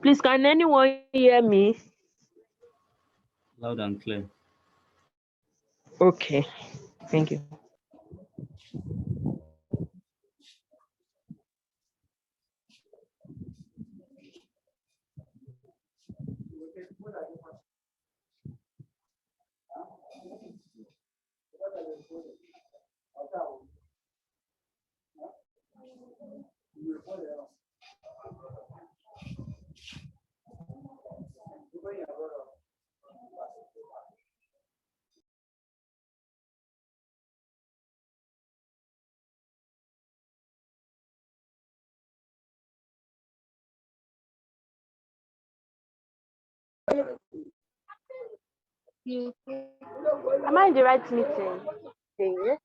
Please, can anyone hear me? Loud and clear. Okay, thank you. Am I in the right meeting? Okay.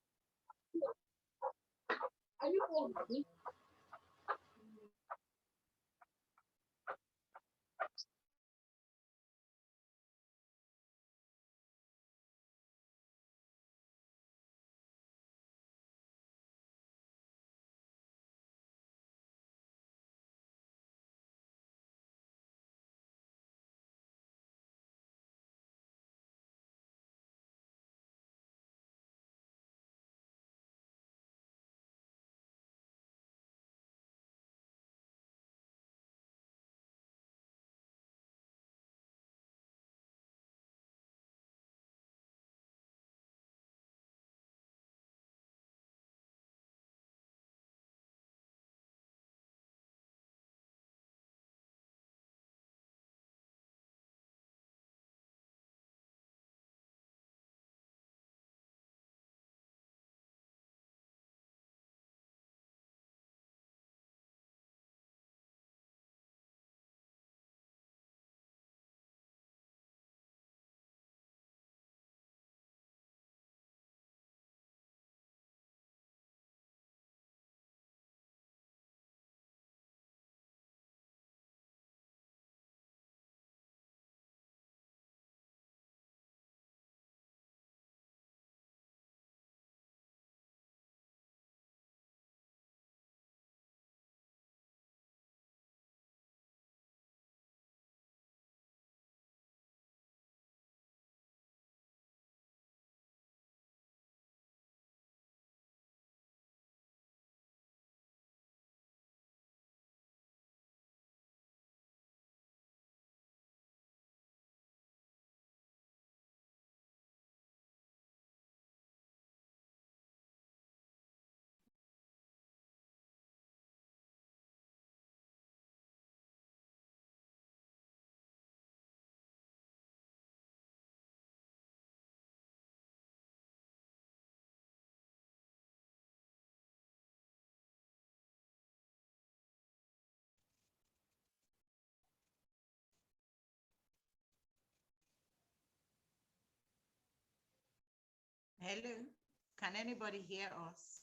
Hello, can anybody hear us?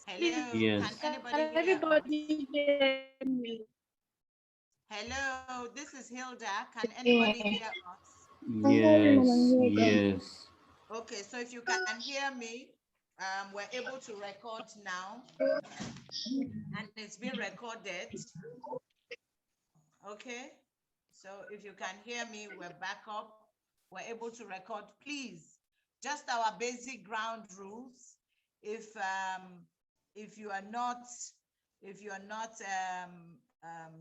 Hello, Yes. can anybody hear us? Hello, this is Hilda. Can anybody hear us? Yes. Yes. Okay, so if you can hear me, we're able to record now, and it's been recorded. Okay, so if you can hear me, we're back up. We're able to record. Please, just our basic ground rules. If you are not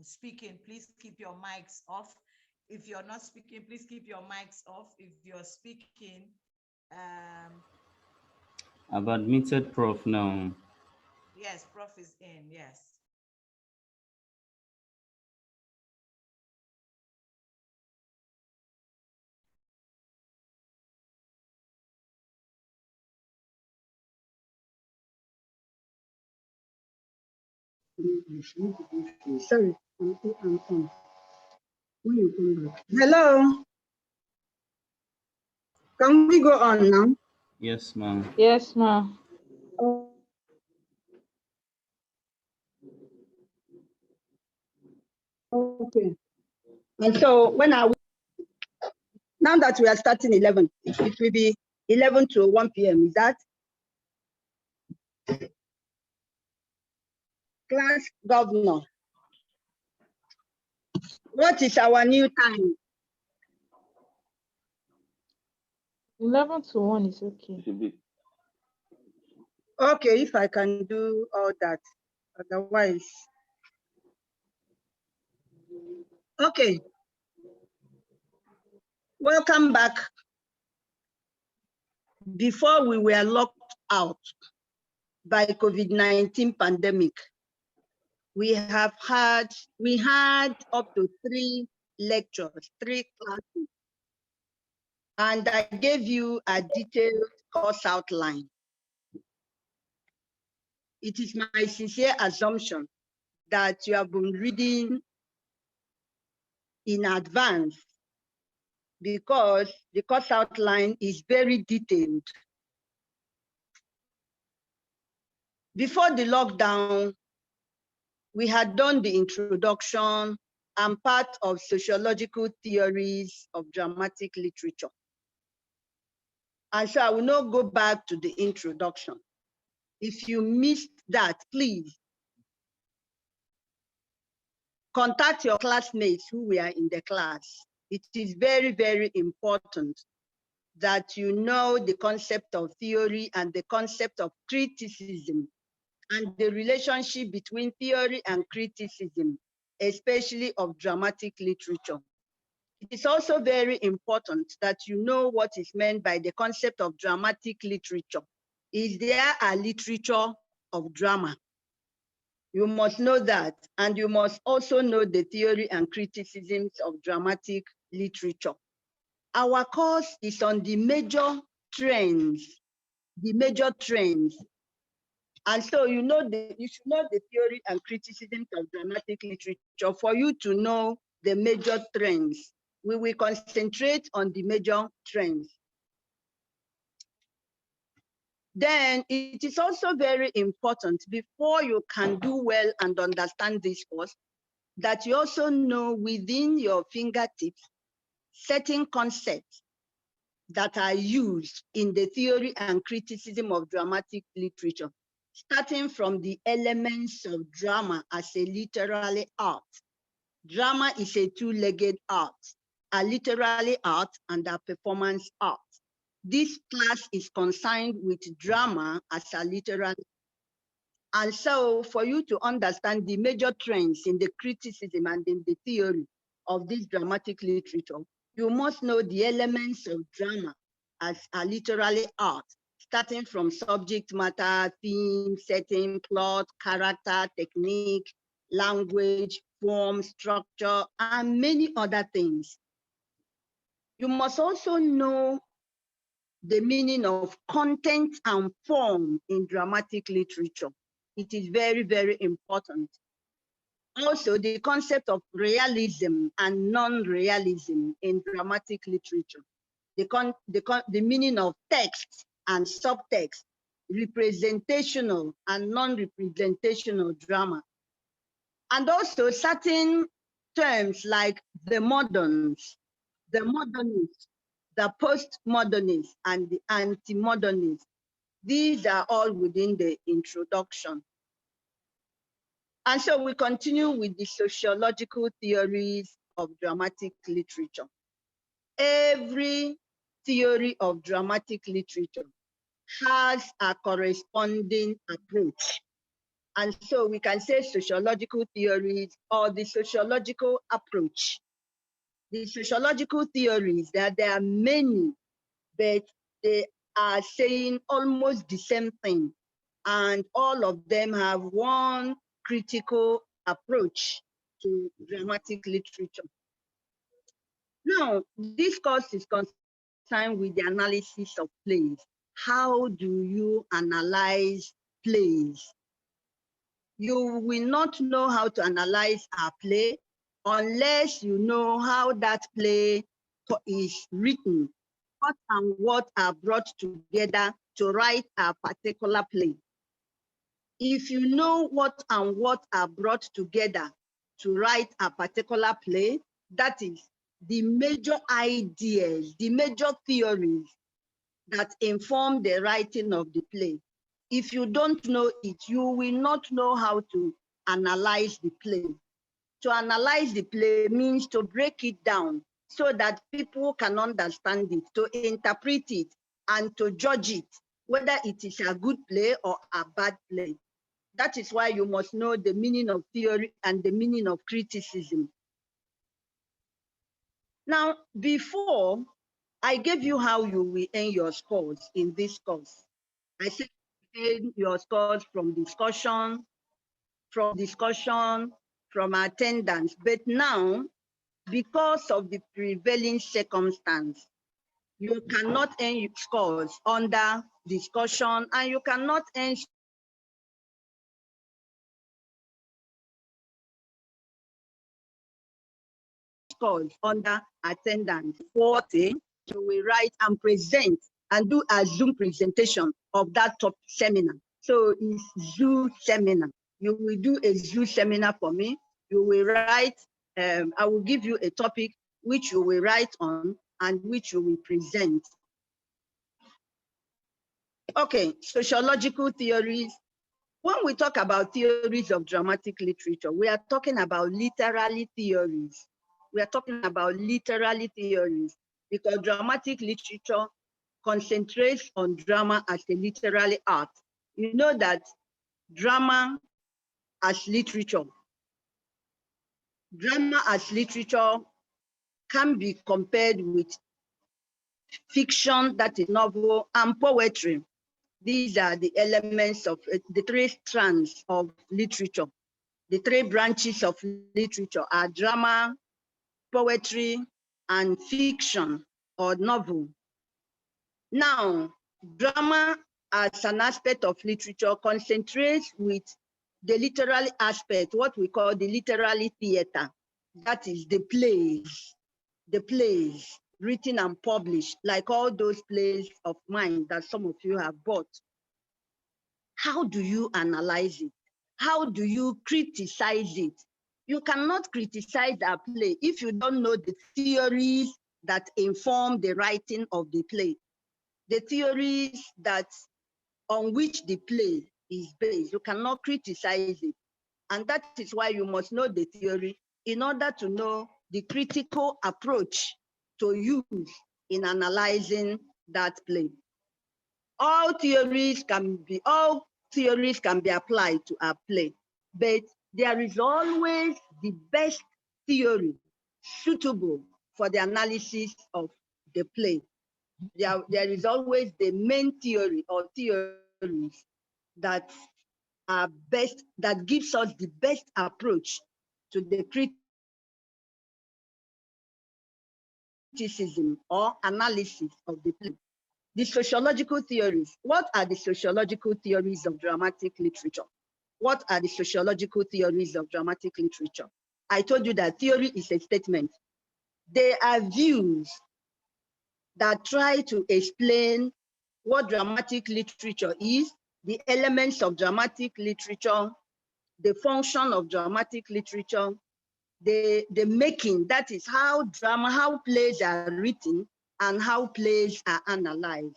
speaking, please keep your mics off. If you're not speaking, please keep your mics off. If you're speaking, I've admitted Prof now. yes, Prof is in. Yes. Sorry, I'm on. When you come back. Hello. Can we go on now? Yes, ma'am. Yes, ma'am. Okay. And so when are we? Now that we are starting 11, it will be 11 to 1 p.m. Is that? Class governor. What is our new time? 11 to 1 is okay. Okay, if I can do all that. Otherwise. Okay. Welcome back. Before we were locked out by COVID-19 pandemic, we had up to 3 lectures, 3 classes, and I gave you a detailed course outline. It is my sincere assumption that you have been reading in advance because the course outline is very detailed. Before the lockdown, we had done the introduction and part of sociological theories of dramatic literature. And so I will not go back to the introduction. If you missed that, please contact your classmates who were in the class. It is very, very important that you know the concept of theory and the concept of criticism and the relationship between theory and criticism, especially of dramatic literature. It is also very important that you know what is meant by the concept of dramatic literature. Is there a literature of drama? You must know that, and you must also know the theory and criticisms of dramatic literature. Our course is on the major trends, And so you should know the theory and criticisms of dramatic literature for you to know the major trends. We will concentrate on the major trends. Then it is also very important before you can do well and understand this course, that you also know within your fingertips certain concepts that are used in the theory and criticism of dramatic literature, starting from the elements of drama as a literary art. Drama is a two-legged art, a literary art and a performance art. This class is concerned with drama as a literary. And so for you to understand the major trends in the criticism and in the theory of this dramatic literature, you must know the elements of drama as a literary art, starting from subject matter, theme, setting, plot, character, technique, language, form, structure, and many other things. You must also know the meaning of content and form in dramatic literature. It is very, very important. Also, the concept of realism and non-realism in dramatic literature. The meaning of text and subtext, representational and non-representational drama. And also certain terms like the moderns, the modernists, the postmodernists, and the anti-modernists. These are all within the introduction. And so we continue with the sociological theories of dramatic literature. Every theory of dramatic literature has a corresponding approach. And so we can say sociological theories or the sociological approach. The sociological theories, that there are many, but they are saying almost the same thing. And all of them have one critical approach to dramatic literature. Now, this course is concerned with the analysis of plays. How do you analyze plays? You will not know how to analyze a play unless you know how that play is written, what and what are brought together to write a particular play. If you know what and what are brought together to write a particular play, that is the major ideas, the major theories that inform the writing of the play. If you don't know it, you will not know how to analyze the play. To analyze the play means to break it down so that people can understand it, to interpret it, and to judge it, whether it is a good play or a bad play. That is why you must know the meaning of theory and the meaning of criticism. Now, before, I gave you how you will earn your scores in this course. I said earn your scores from discussion, from attendance. But now, because of the prevailing circumstance, you cannot earn scores under discussion, and you cannot earn scores under attendance. 40, you will write and present and do a Zoom presentation of that top seminar. So it's Zoom seminar. You will do a Zoom seminar for me. You will write, I will give you a topic which you will write on and which you will present. Okay, sociological theories. When we talk about theories of dramatic literature, we are talking about literary theories. We are talking about literary theories because dramatic literature concentrates on drama as a literary art. You know that drama as literature can be compared with fiction, that is novel, and poetry. These are the elements of the three strands of literature. The three branches of literature are drama, poetry, and fiction or novel. Now, drama as an aspect of literature concentrates with the literary aspect, what we call the literary theater. That is the plays written and published, like all those plays of mine that some of you have bought. How do you analyze it? How do you criticize it? You cannot criticize a play if you don't know the theories that inform the writing of the play, the theories that on which the play is based. You cannot criticize it. And that is why you must know the theory in order to know the critical approach to use in analyzing that play. All theories can be applied to a play, but there is always the best theory suitable for the analysis of the play. There is always the main theory or theories that are best, that gives us the best approach to the criticism or analysis of the play. The sociological theories. What are the sociological theories of dramatic literature? What are the sociological theories of dramatic literature? I told you that theory is a statement. They are views that try to explain what dramatic literature is, the elements of dramatic literature, the function of dramatic literature, the making, that is how plays are written and how plays are analyzed.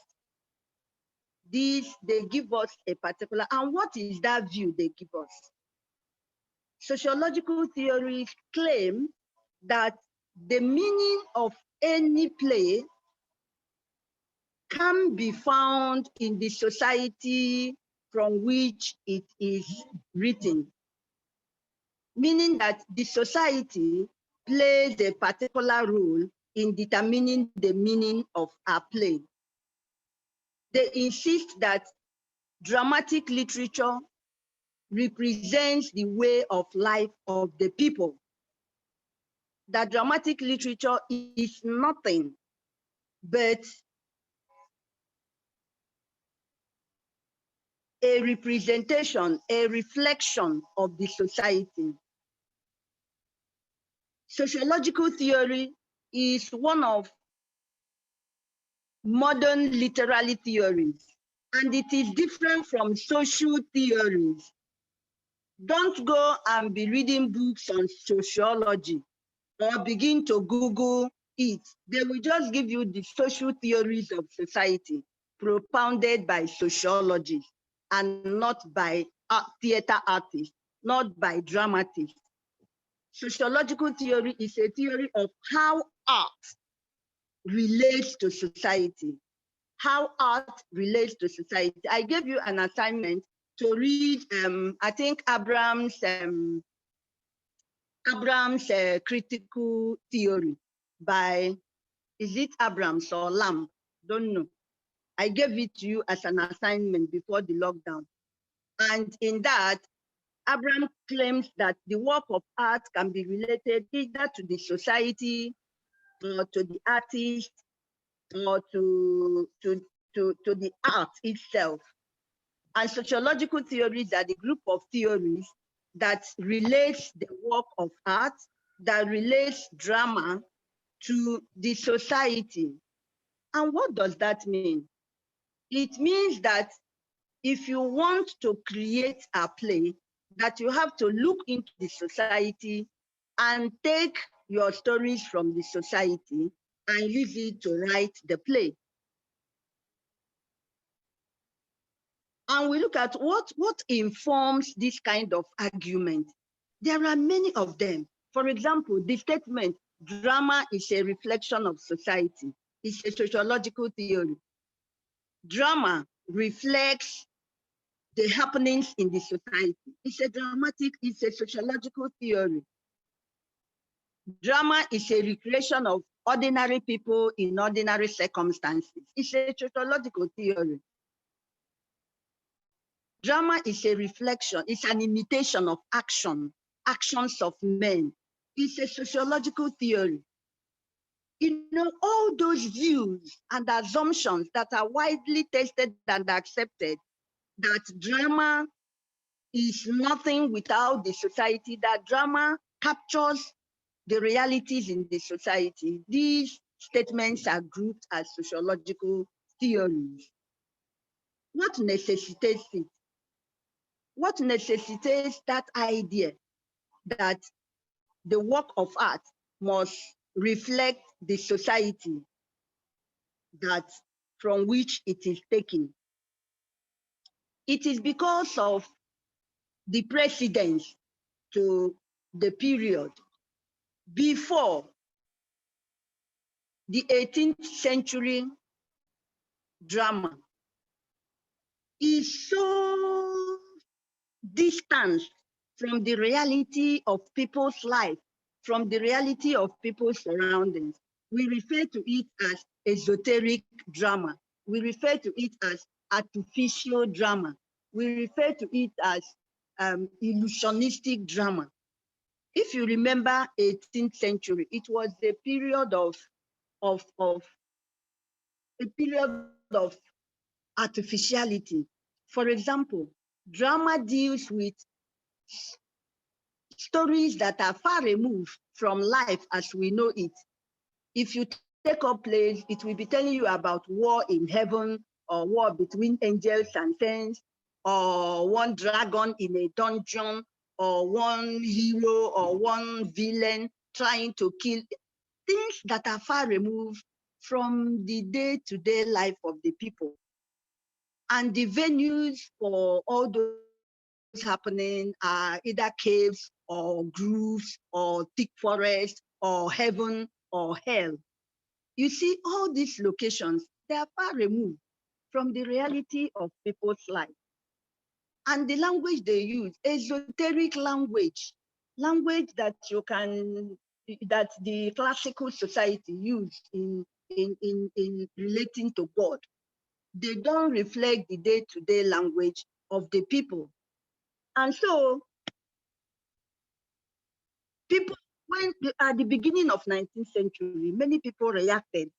These, they give us a particular, and what is that view they give us? Sociological theories claim that the meaning of any play can be found in the society from which it is written, meaning that the society plays a particular role in determining the meaning of a play. They insist that dramatic literature represents the way of life of the people, that dramatic literature is nothing but a representation, a reflection of the society. Sociological theory is one of modern literary theories, and it is different from social theories. Don't go and be reading books on sociology or begin to Google it. They will just give you the social theories of society propounded by sociologists and not by theater artists, not by dramatists. Sociological theory is a theory of how art relates to society. How art relates to society. I gave you an assignment to read, I think Abrams' critical theory by, is it Abrams or Lamb? Don't know. I gave it to you as an assignment before the lockdown. And in that, Abrams claims that the work of art can be related either to the society or to the artist or to the art itself. And sociological theories are the group of theories that relates the work of art, that relates drama to the society. And what does that mean? It means that if you want to create a play, that you have to look into the society and take your stories from the society and use it to write the play. And we look at what informs this kind of argument. There are many of them. For example, the statement, drama is a reflection of society, is a sociological theory. Drama reflects the happenings in the society. It's a sociological theory. Drama is a recreation of ordinary people in ordinary circumstances. It's a sociological theory. Drama is a reflection, it's an imitation of actions of men. It's a sociological theory. You know, all those views and assumptions that are widely tested and accepted, that drama is nothing without the society, that drama captures the realities in the society. These statements are grouped as sociological theories. What necessitates it? What necessitates that idea that the work of art must reflect the society that from which it is taken? It is because of the precedence to the period before the 18th century. Drama is so distant from the reality of people's life, from the reality of people's surroundings. We refer to it as esoteric drama. We refer to it as artificial drama. We refer to it as illusionistic drama. If you remember 18th century, it was a period of artificiality. For example, drama deals with stories that are far removed from life as we know it. If you take up plays, it will be telling you about war in heaven, or war between angels and saints, or one dragon in a dungeon, or one hero or one villain trying to kill. Things that are far removed from the day-to-day life of the people. And the venues for all those happening are either caves or groves or thick forest or heaven or hell. You see, all these locations, they are far removed from the reality of people's life. And the language they use, esoteric language, language that that the classical society used in relating to God. They don't reflect the day-to-day language of the people. And so people, at the beginning of 19th century, many people reacted.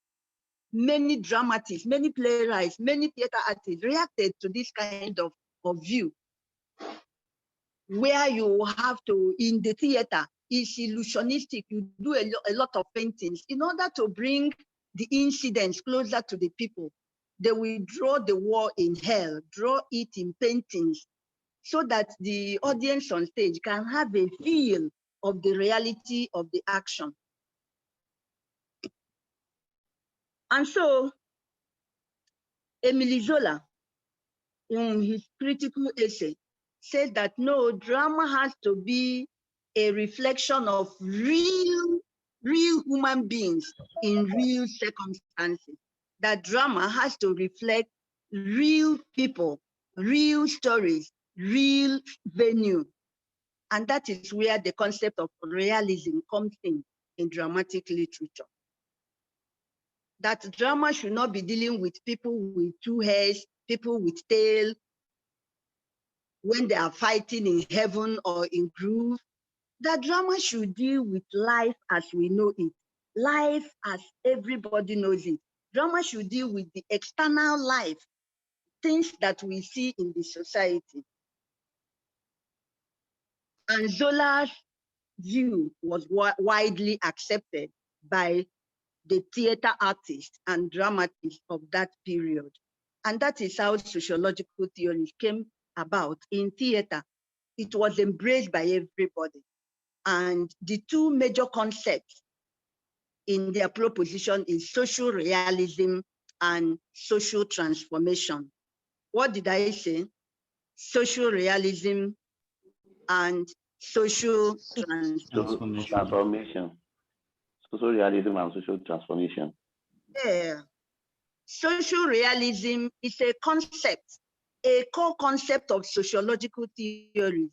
Many dramatists, many playwrights, many theater artists reacted to this kind of view, where you have to, in the theater, it's illusionistic. You do a lot of paintings in order to bring the incidents closer to the people. They will draw the war in hell, draw it in paintings, so that the audience on stage can have a feel of the reality of the action. And so, Emile Zola, in his critical essay, said that no, drama has to be a reflection of real human beings in real circumstances. That drama has to reflect real people, real stories, real venue. And that is where the concept of realism comes in dramatic literature. That drama should not be dealing with people with two heads, people with tail, when they are fighting in heaven or in groove. That drama should deal with life as we know it, life as everybody knows it. Drama should deal with the external life, things that we see in the society. And Zola's view was widely accepted by the theater artists and dramatists of that period. And that is how sociological theories came about in theater. It was embraced by everybody. And the two major concepts in their proposition is social realism and social transformation. What did I say? Social realism and social Transformation. Social realism and social transformation. Yeah. Social realism is a concept, a core concept of sociological theory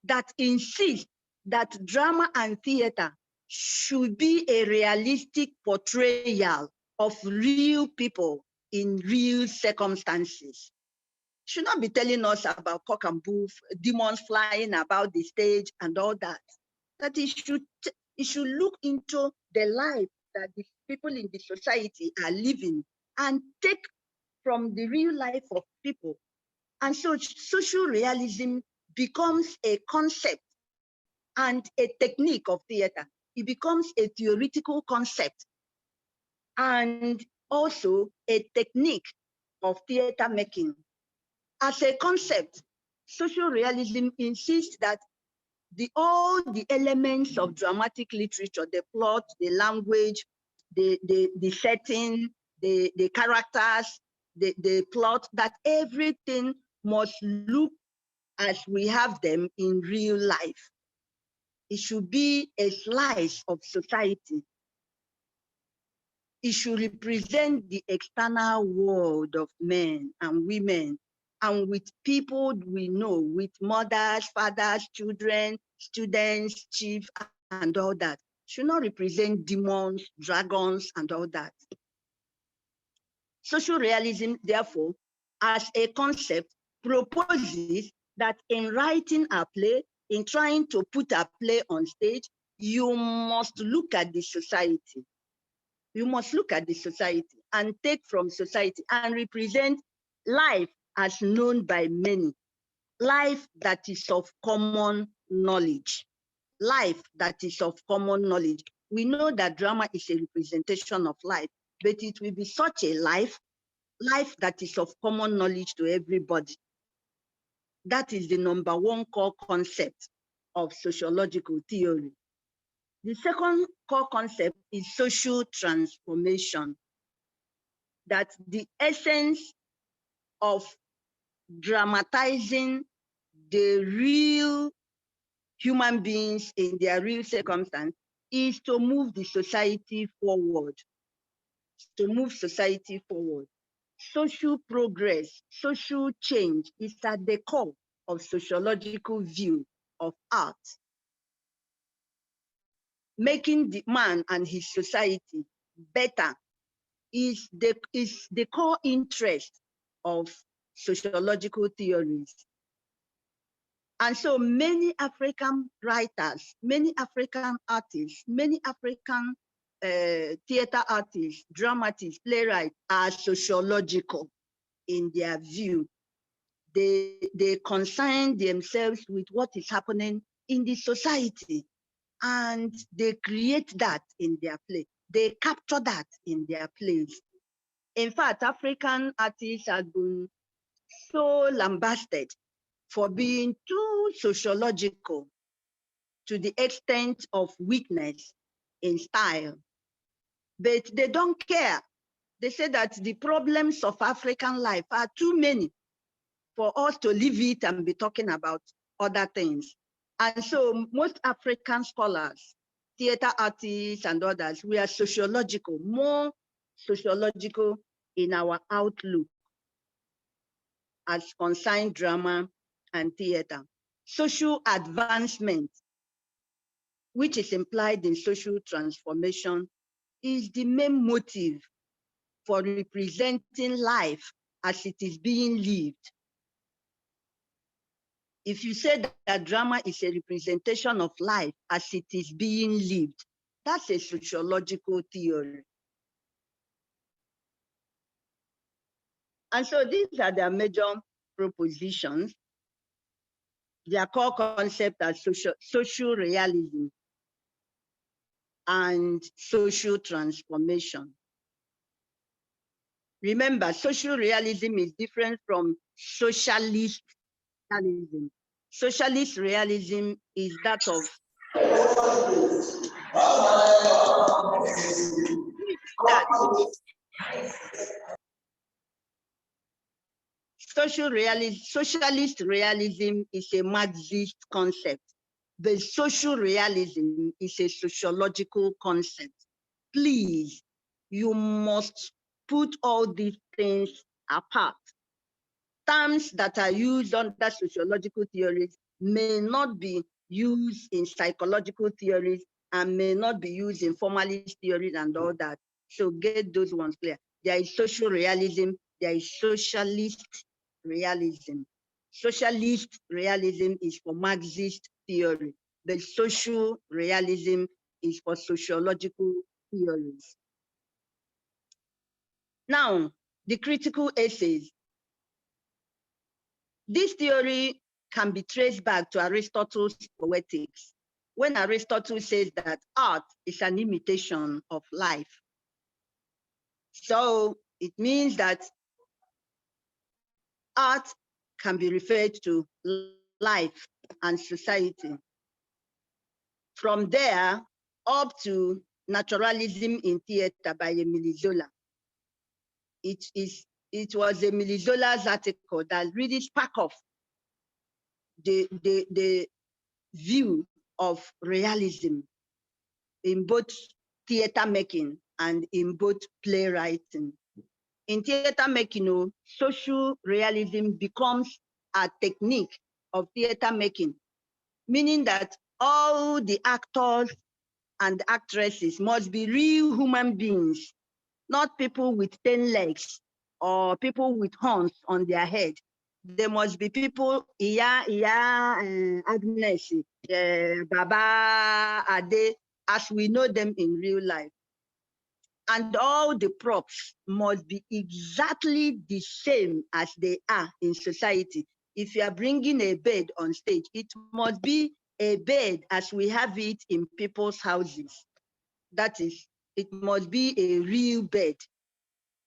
that insists that drama and theater should be a realistic portrayal of real people in real circumstances. Should not be telling us about cock and bull, demons flying about the stage and all that. That it should look into the life that the people in the society are living and take from the real life of people. And so social realism becomes a concept and a technique of theater. It becomes a theoretical concept and also a technique of theater making. As a concept, social realism insists that all the elements of dramatic literature, the plot, the language, the setting, the characters, the plot, that everything must look as we have them in real life. It should be a slice of society. It should represent the external world of men and women, and with people we know, with mothers, fathers, children, students, chiefs, and all that. Should not represent demons, dragons, and all that. Social realism, therefore, as a concept, proposes that in writing a play, in trying to put a play on stage, you must look at the society. You must look at the society and take from society and represent life as known by many, life that is of common knowledge, life that is of common knowledge. We know that drama is a representation of life, but it will be such a life that is of common knowledge to everybody. That is the number one core concept of sociological theory. The second core concept is social transformation. That the essence of dramatizing the real human beings in their real circumstance is to move the society forward, to move society forward. Social progress, social change is at the core of sociological view of art. Making the man and his society better is the core interest of sociological theories. And so many African writers, many African artists, many African theater artists, dramatists, playwrights are sociological in their view. They concern themselves with what is happening in the society, and they create that in their play. They capture that in their plays. In fact, African artists have been so lambasted for being too sociological to the extent of weakness in style. But they don't care. They say that the problems of African life are too many for us to leave it and be talking about other things. And so most African scholars, theater artists and others, we are sociological, more sociological in our outlook as concerned drama and theater. Social advancement, which is implied in social transformation, is the main motive for representing life as it is being lived. If you say that drama is a representation of life as it is being lived, that's a sociological theory. And so these are their major propositions. Their core concept are social realism and social transformation. Remember, social realism is different from socialist realism. Socialist realism is that of socialist realism is a Marxist concept. The social realism is a sociological concept. Please, you must put all these things apart. Terms that are used under sociological theories may not be used in psychological theories and may not be used in formalist theories and all that. So get those ones clear. There is social realism, there is socialist realism. Socialist realism is for Marxist theory. The social realism is for sociological theories. Now, the critical essays. This theory can be traced back to Aristotle's Poetics, when Aristotle says that art is an imitation of life. So it means that art can be referred to life and society. From there, up to Naturalism in Theater by Emile Zola. It was Emile Zola's article that really sparked off the view of realism in both theater making and in both playwriting. In theater making, social realism becomes a technique of theater making, meaning that all the actors and actresses must be real human beings, not people with 10 legs or people with horns on their head. There must be people, Agnes, Baba, Ade, as we know them in real life. And all the props must be exactly the same as they are in society. If you are bringing a bed on stage, it must be a bed as we have it in people's houses. That is, it must be a real bed.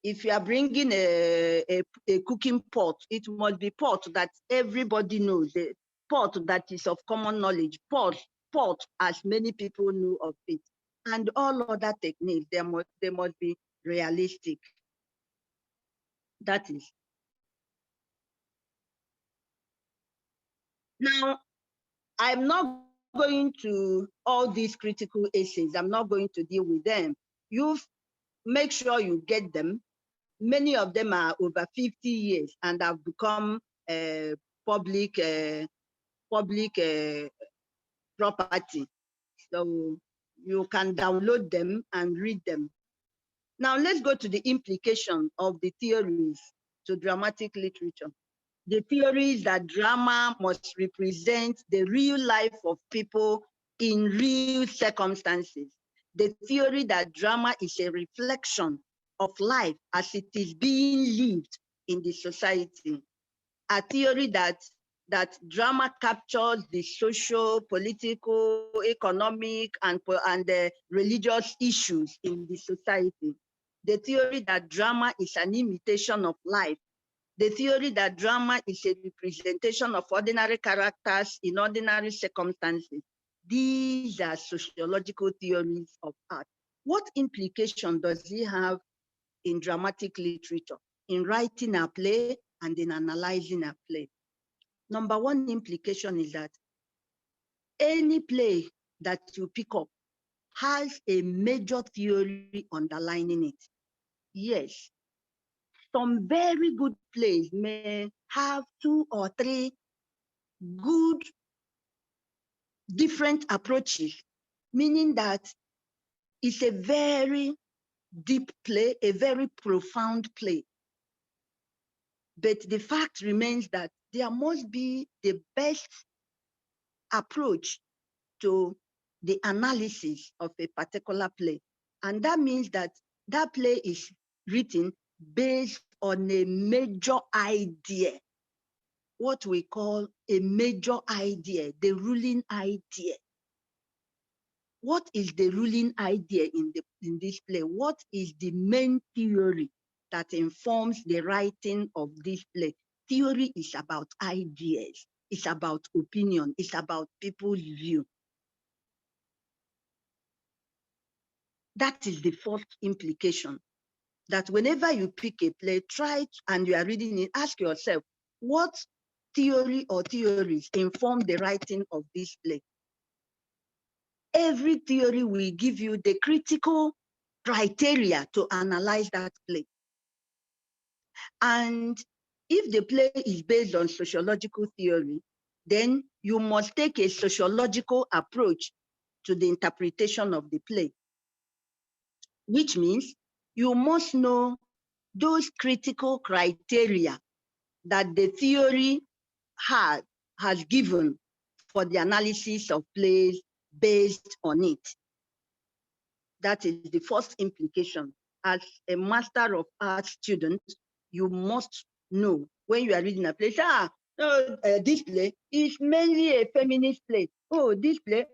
If you are bringing a cooking pot, it must be pot that everybody knows, a pot that is of common knowledge, pot as many people know of it. And all other techniques, they must be realistic. That is. Now, I'm not going to all these critical essays. I'm not going to deal with them. You make sure you get them. Many of them are over 50 years and have become public property. So you can download them and read them. Now let's go to the implication of the theories to dramatic literature. The theories that drama must represent the real life of people in real circumstances. The theory that drama is a reflection of life as it is being lived in the society. A theory that drama captures the social, political, economic, and religious issues in the society. The theory that drama is an imitation of life. The theory that drama is a representation of ordinary characters in ordinary circumstances. These are sociological theories of art. What implication does it have in dramatic literature, in writing a play and in analyzing a play? Number one implication is that any play that you pick up has a major theory underlining it. Yes, some very good plays may have 2 or 3 good different approaches, meaning that it's a very deep play, a very profound play. But the fact remains that there must be the best approach to the analysis of a particular play. And that means that that play is written based on a major idea, what we call a major idea, the ruling idea. What is the ruling idea in this play? What is the main theory that informs the writing of this play? Theory is about ideas, it's about opinion, it's about people's view. That is the first implication, that whenever you pick a play, and you are reading it, ask yourself, what theory or theories inform the writing of this play? Every theory will give you the critical criteria to analyze that play. And if the play is based on sociological theory, then you must take a sociological approach to the interpretation of the play, which means you must know those critical criteria that the theory has given for the analysis of plays based on it. That is the first implication. As a Master of Arts student, you must know when you are reading a play, this play is mainly a feminist play. Oh, this play,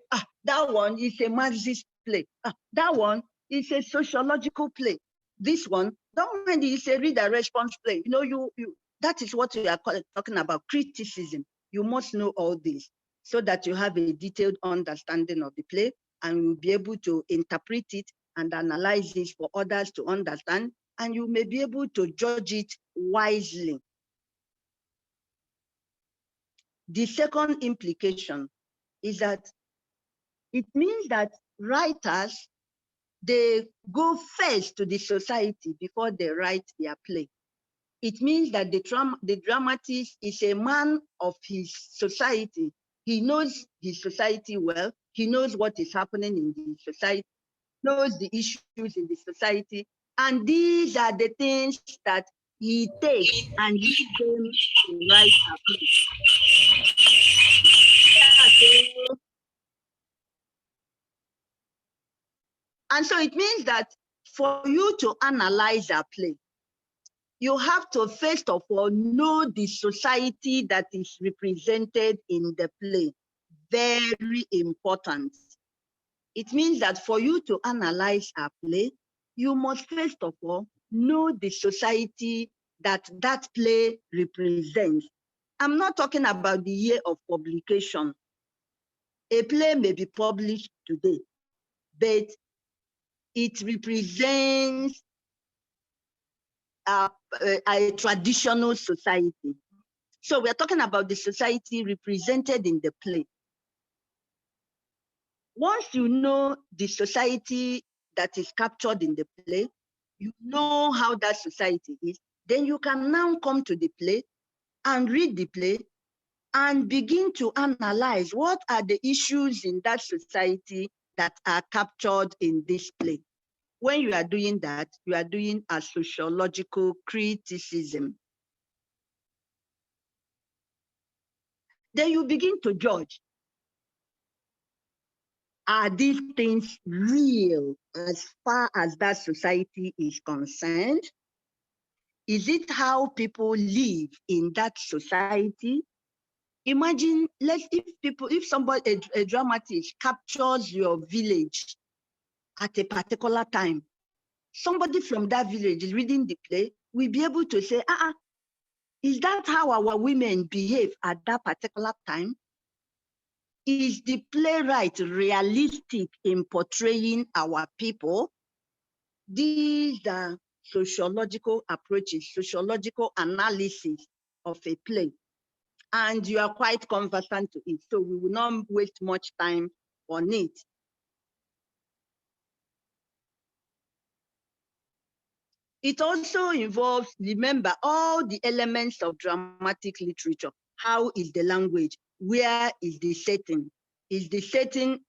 that one is a Marxist play. That one is a sociological play. This one, that one is a reader response play. You know, that is what we are talking about, criticism. You must know all this so that you have a detailed understanding of the play and you'll be able to interpret it and analyze it for others to understand, and you may be able to judge it wisely. The second implication is that it means that writers, they go first to the society before they write their play. It means that the dramatist is a man of his society. He knows his society well. He knows what is happening in the society, knows the issues in the society, and these are the things that he takes and leaves them to write a play. And so it means that for you to analyze a play, you have to first of all know the society that is represented in the play. Very important. It means that for you to analyze a play, you must first of all know the society that that play represents. I'm not talking about the year of publication. A play may be published today, but it represents a traditional society. So we're talking about the society represented in the play. Once you know the society that is captured in the play, you know how that society is, then you can now come to the play and read the play and begin to analyze what are the issues in that society that are captured in this play. When you are doing that, you are doing a sociological criticism. Then you begin to judge. Are these things real as far as that society is concerned? Is it how people live in that society? Imagine, if somebody, a dramatist captures your village at a particular time, somebody from that village is reading the play, will be able to say, is that how our women behave at that particular time? Is the playwright realistic in portraying our people? These are sociological approaches, sociological analysis of a play. and you are quite conversant to it. So we will not waste much time on it. It also involves, remember, all the elements of dramatic literature. How is the language? Where is the setting? Is the setting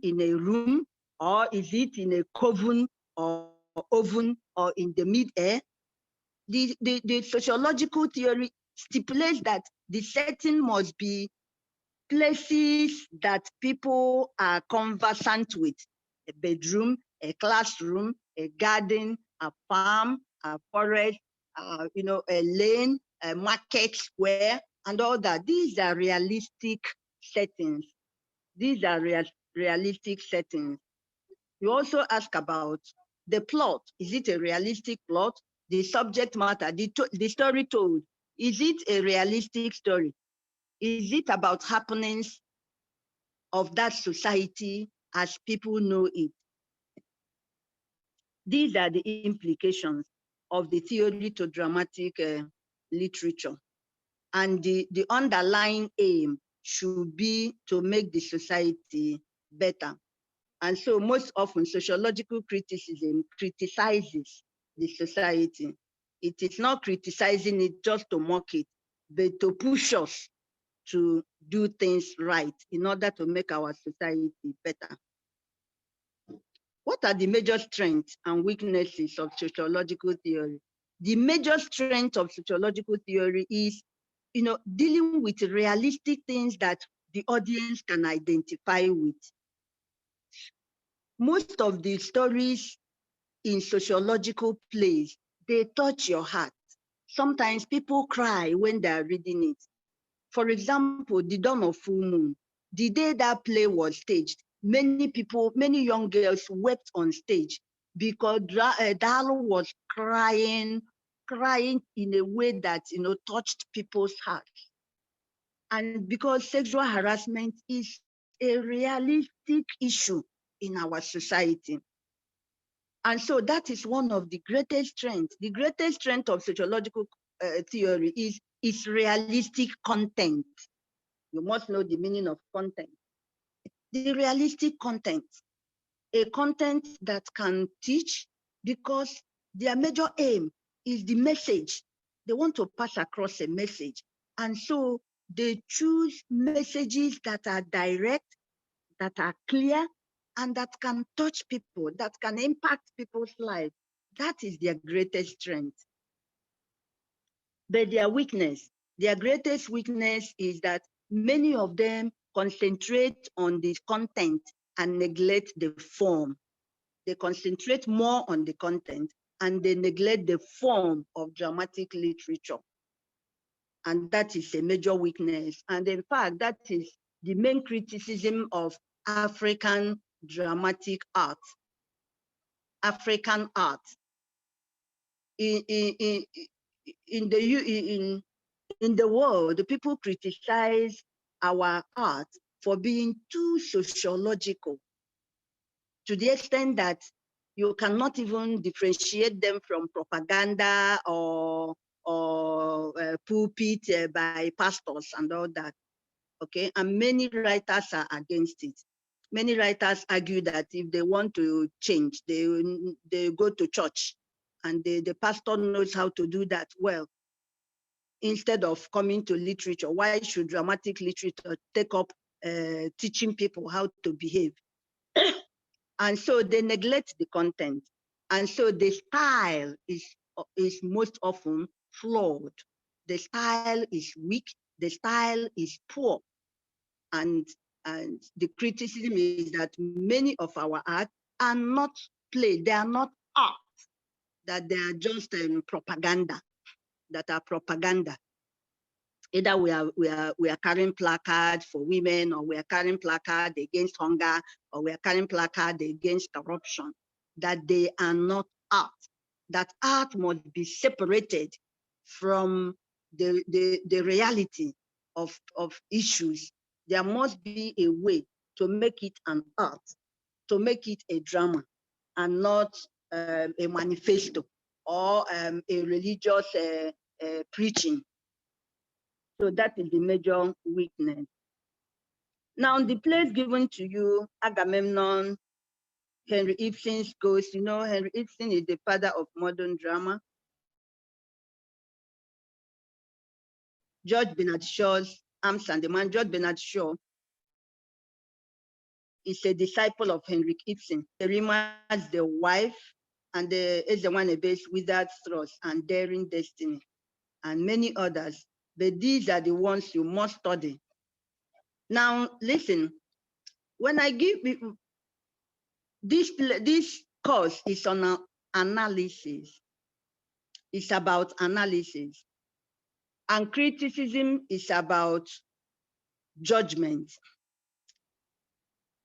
in a room, or is it in a coven or oven or in the mid-air? The sociological theory stipulates that the setting must be places that people are conversant with: a bedroom, a classroom, a garden, a farm, a forest, a lane, a market square, and all that. These are realistic settings. These are realistic settings. You also ask about the plot. Is it a realistic plot? The subject matter, the story told. Is it a realistic story? Is it about happenings of that society as people know it? These are the implications of the theory to dramatic literature. And the underlying aim should be to make the society better. And so most often sociological criticism criticizes the society. It is not criticizing it just to mock it, but to push us to do things right in order to make our society better. What are the major strengths and weaknesses of sociological theory? The major strength of sociological theory is, dealing with realistic things that the audience can identify with. Most of the stories in sociological plays, they touch your heart. Sometimes people cry when they are reading it. For example, The Dawn of Full Moon, the day that play was staged, many people, many young girls wept on stage because Dalo was crying in a way that, touched people's hearts. And because sexual harassment is a realistic issue in our society. And so that is one of the greatest strengths. The greatest strength of sociological theory is its realistic content. You must know the meaning of content. The realistic content, a content that can teach, because their major aim is the message. They want to pass across a message. And so they choose messages that are direct, that are clear, and that can touch people, that can impact people's lives. That is their greatest strength. But their greatest weakness is that many of them concentrate on the content and neglect the form. They concentrate more on the content and they neglect the form of dramatic literature. And that is a major weakness. And in fact, that is the main criticism of African dramatic art. African art. In the world, the people criticize our art for being too sociological, to the extent that you cannot even differentiate them from propaganda or pulpit by pastors and all that. Okay, and many writers are against it. Many writers argue that if they want to change, they go to church, and the pastor knows how to do that well. Instead of coming to literature, why should dramatic literature take up teaching people how to behave? And so they neglect the content. And so the style is most often flawed. The style is weak, the style is poor. And the criticism is that many of our art are not play, they are not art, that they are just propaganda, that are propaganda. Either we are carrying placards for women, or we are carrying placards against hunger, or we are carrying placards against corruption, that they are not art, that art must be separated from the reality of issues. There must be a way to make it an art, to make it a drama, and not a manifesto or a religious preaching. So that is the major weakness. Now, the plays given to you, Agamemnon, Henry Ibsen's Ghost. You know, Henry Ibsen is the father of modern drama. George Bernard Shaw's Arms and the Man. George Bernard Shaw is a disciple of Henrik Ibsen. Rima's The Wife, and is the one based Withered Thrust and Daring Destiny, and many others. But these are the ones you must study. Now, listen, when I give this course is on analysis. It's about analysis. And criticism is about judgment.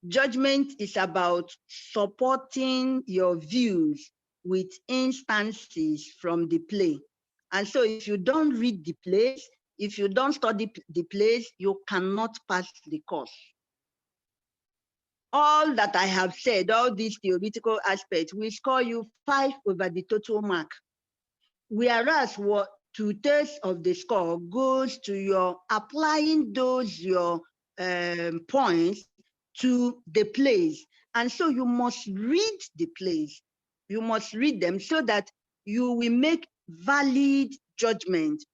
Judgment is about supporting your views with instances from the play. And so if you don't read the plays, if you don't study the plays, you cannot pass the course. All that I have said, all these theoretical aspects, will score you 5 over the total mark. Whereas what 2/3 of the score goes to your applying those your points to the plays. And so you must read the plays. You must read them so that you will make valid judgment.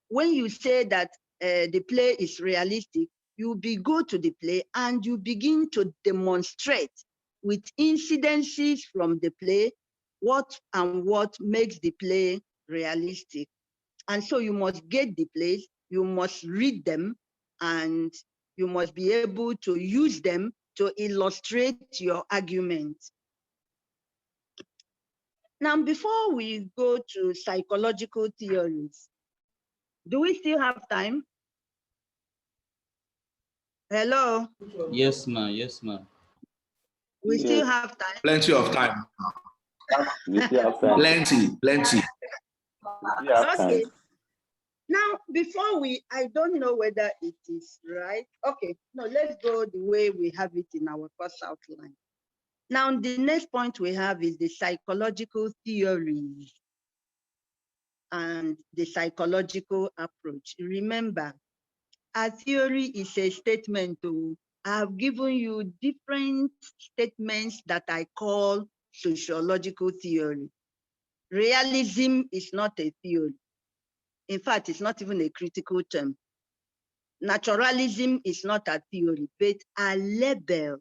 When you say that the play is realistic, you go to the play and you begin to demonstrate with incidences from the play what makes the play realistic. And so you must get the plays, you must read them, and you must be able to use them to illustrate your argument. Now, before we go to psychological theories, do we still have time? Hello? Yes, ma'am. Yes, ma'am. We Yes. still have time? Plenty of time. We still have time. Plenty. We still have time. Okay. Now, before I don't know whether it is right. Okay, no, let's go the way we have it in our course outline. Now, the next point we have is the psychological theories and the psychological approach. Remember, a theory is a statement. I've given you different statements that I call sociological theory. Realism is not a theory. In fact, it's not even a critical term. Naturalism is not a theory, but a label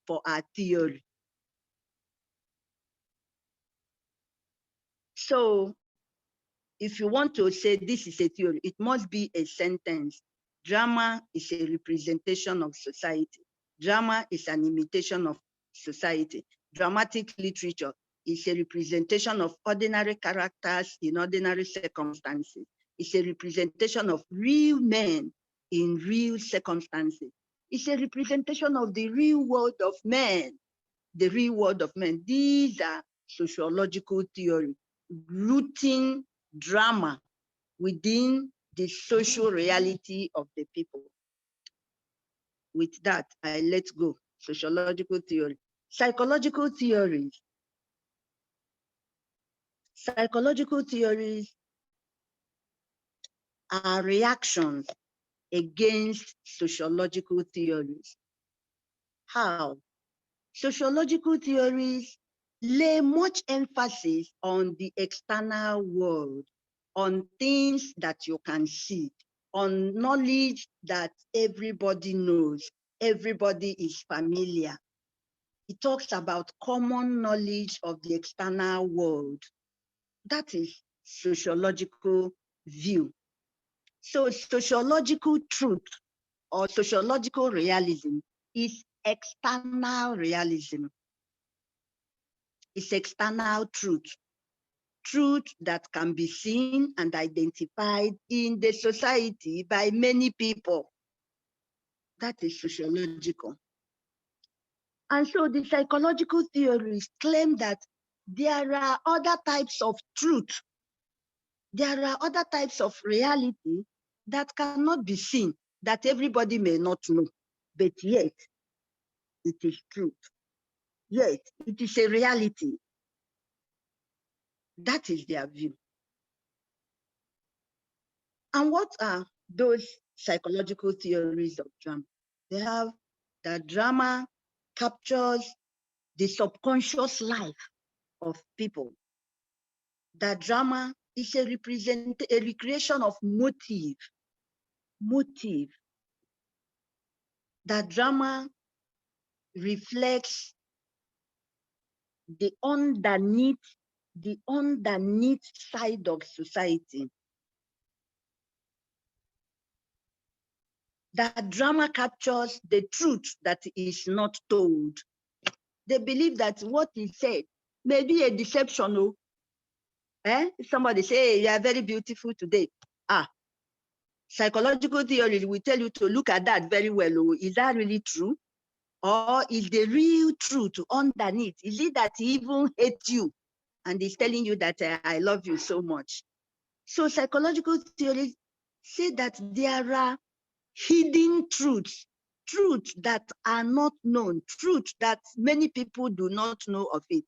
for a theory. So if you want to say this is a theory, it must be a sentence. Drama is a representation of society. Drama is an imitation of society. Dramatic literature is a representation of ordinary characters in ordinary circumstances. It's a representation of real men in real circumstances. It's a representation of the real world of men, the real world of men. These are sociological theory, rooting drama within the social reality of the people. With that, I let go. Sociological theory. Psychological theories. Psychological theories are reactions against sociological theories. How? Sociological theories lay much emphasis on the external world, on things that you can see, on knowledge that everybody knows, everybody is familiar. It talks about common knowledge of the external world. That is sociological view. So sociological truth or sociological realism is external realism. It's external truth. Truth that can be seen and identified in the society by many people. That is sociological. And so the psychological theories claim that there are other types of truth. There are other types of reality that cannot be seen, that everybody may not know, but yet it is truth. Yet it is a reality. That is their view. And what are those psychological theories of drama. They have that drama captures the subconscious life of people. That drama is a recreation of motive. That drama reflects the underneath side of society. That drama captures the truth that is not told. They believe that what is said may be a deception. Oh. Somebody say, hey, you are very beautiful today. Psychological theory will tell you to look at that very well. Oh. Is that really true? Or is the real truth underneath? Is it that he even hates you and is telling you that I love you so much? So psychological theories say that there are hidden truths that are not known, truths that many people do not know of it,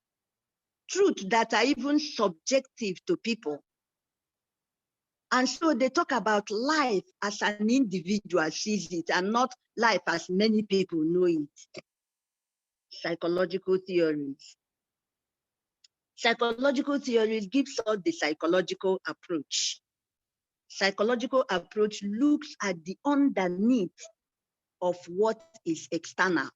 truths that are even subjective to people. And so they talk about life as an individual sees it and not life as many people know it. Psychological theories. Psychological theories gives us the psychological approach. Psychological approach looks at the underneath of what is external.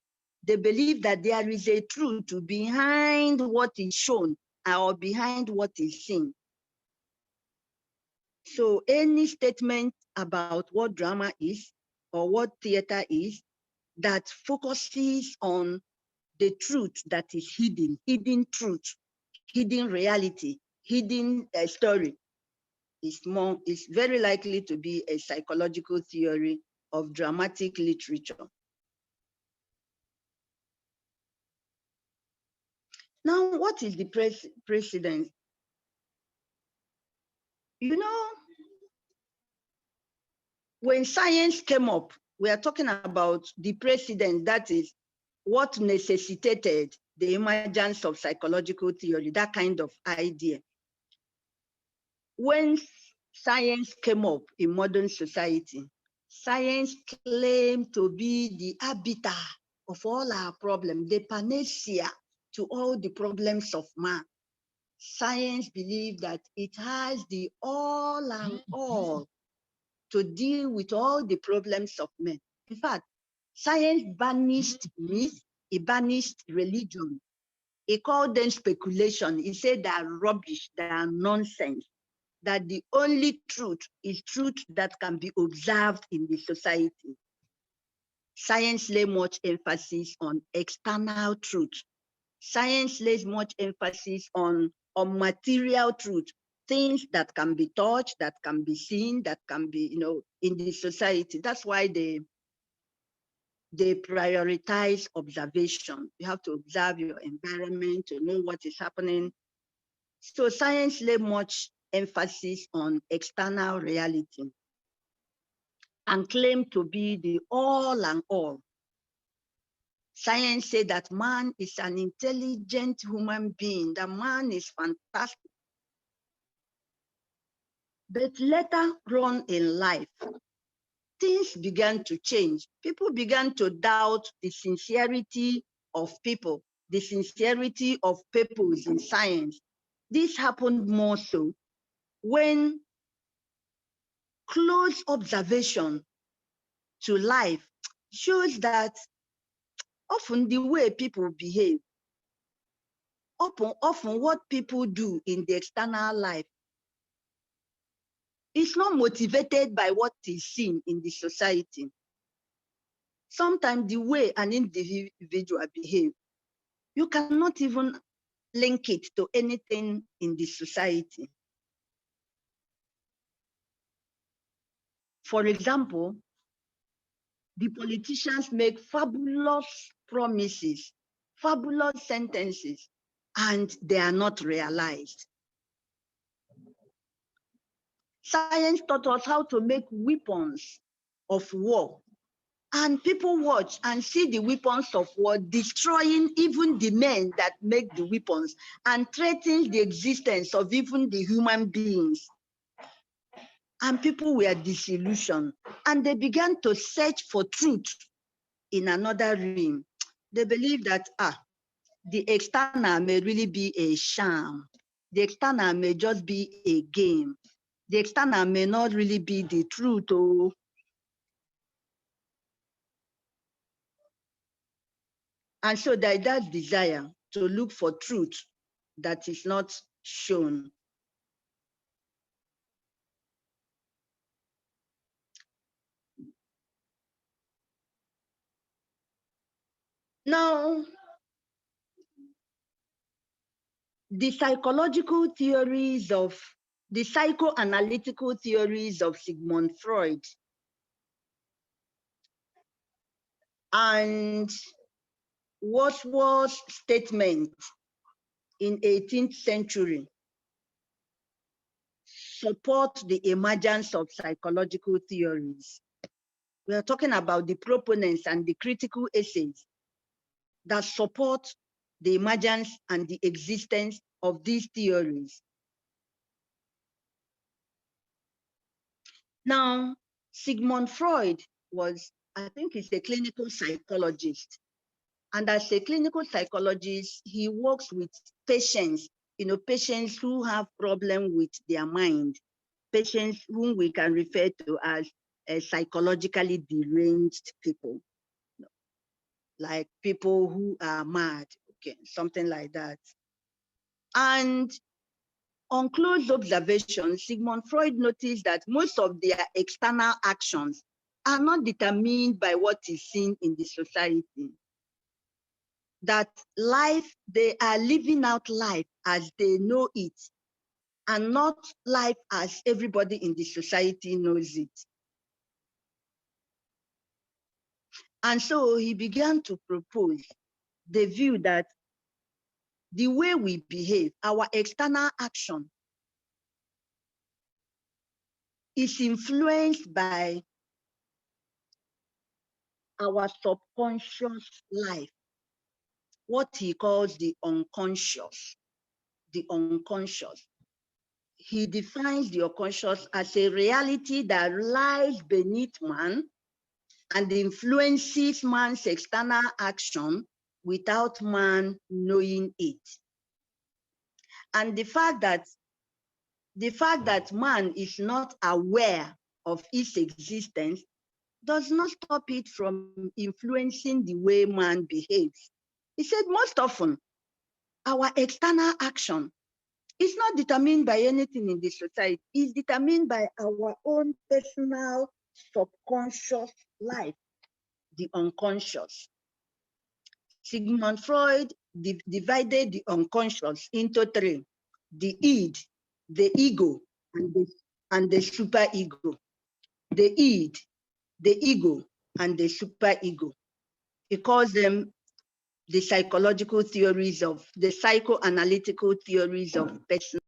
They believe that there is a truth behind what is shown or behind what is seen. So any statement about what drama is or what theater is that focuses on the truth that is hidden truth, hidden reality, hidden story is very likely to be a psychological theory of dramatic literature. Now, what is the precedence? You know, when science came up, we are talking about the precedent, that is what necessitated the emergence of psychological theory, that kind of idea. When science came up in modern society, science claimed to be the arbiter of all our problems, the panacea to all the problems of man. Science believes that it has the all and all to deal with all the problems of men. In fact, science banished myth, it banished religion. It called them speculation. It said they are rubbish, they are nonsense, that the only truth is truth that can be observed in the society. Science lays much emphasis on external truth. Science lays much emphasis on material truth, things that can be touched, that can be seen, that can be, in the society. That's why they prioritize observation. You have to observe your environment to know what is happening. So science lays much emphasis on external reality and claim to be the all and all. Science says that man is an intelligent human being, that man is fantastic. But later on in life, things began to change. People began to doubt the sincerity of people, the sincerity of purpose in science. This happened more so when close observation to life shows that often the way people behave, often what people do in the external life is not motivated by what is seen in the society. Sometimes the way an individual behaves, you cannot even link it to anything in the society. For example, the politicians make fabulous promises, fabulous sentences, and they are not realized. Science taught us how to make weapons of war, and people watch and see the weapons of war destroying even the men that make the weapons and threatening the existence of even the human beings. and people were disillusioned, and they began to search for truth in another realm. They believe that the external may really be a sham. The external may just be a game. The external may not really be the truth. Oh. And so there is that desire to look for truth that is not shown. Now, the psychological theories of, the psychoanalytical theories of Sigmund Freud and Wordsworth's statement in 18th century support the emergence of psychological theories. We are talking about the proponents and the critical essays that support the emergence and the existence of these theories. Now, Sigmund Freud was, I think he's a clinical psychologist. And as a clinical psychologist, he works with patients, patients who have problems with their mind, patients whom we can refer to as psychologically deranged people, like people who are mad, okay, something like that. And on close observation, Sigmund Freud noticed that most of their external actions are not determined by what is seen in the society. That life, they are living out life as they know it, and not life as everybody in the society knows it. And so he began to propose the view that the way we behave, our external action, is influenced by our subconscious life, what he calls the unconscious, the unconscious. He defines the unconscious as a reality that lies beneath man and influences man's external action without man knowing it. And the fact that man is not aware of its existence does not stop it from influencing the way man behaves. He said most often, our external action is not determined by anything in the society. It's determined by our own personal subconscious life, the unconscious. Sigmund Freud divided the unconscious into three: the id, the ego, and the superego. The id, the ego, and the superego. He calls them the psychological theories of, the psychoanalytical theories of personality.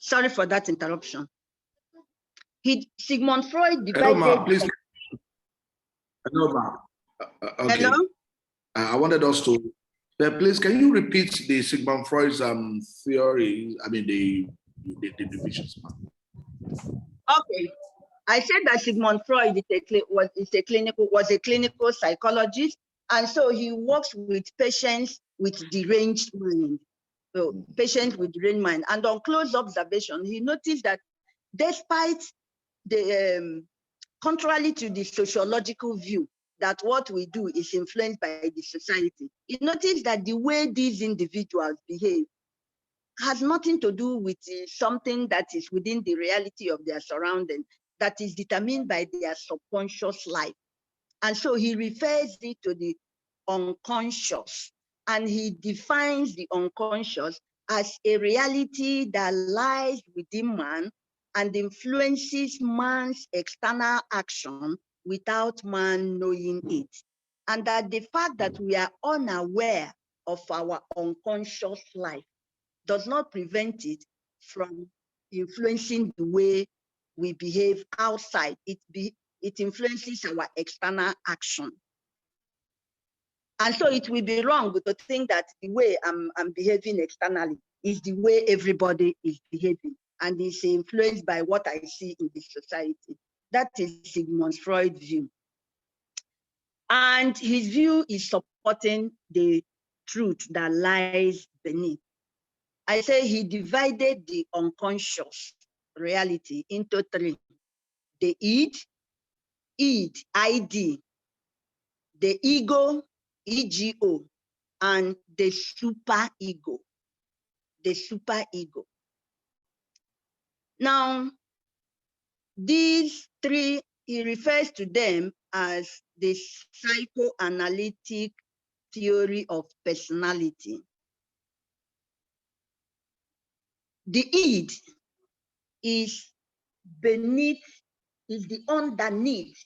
Sorry for that interruption. Sigmund Freud divided. Hello, ma, please. Hello, ma. Okay. Hello? I wanted us to, please, can you repeat the Sigmund Freud's theory? I mean, the divisions, ma. Okay. I said that Sigmund Freud was a clinical psychologist, and so he works with patients with deranged mind. So patients with deranged mind. And on close observation, he noticed that despite the contrary to the sociological view that what we do is influenced by the society, he noticed that the way these individuals behave has nothing to do with something that is within the reality of their surrounding, that is determined by their subconscious life. And so he refers it to the unconscious, and he defines the unconscious as a reality that lies within man and influences man's external action without man knowing it. And that the fact that we are unaware of our unconscious life does not prevent it from influencing the way we behave outside. It influences our external action. And so it will be wrong to think that the way I'm behaving externally is the way everybody is behaving, and is influenced by what I see in the society. That is Sigmund Freud's view. And his view is supporting the truth that lies beneath. I say he divided the unconscious reality into three: the id, ID, the ego, ego, and the superego, the superego. Now, these three, he refers to them as the psychoanalytic theory of personality. The id is beneath, is the underneath,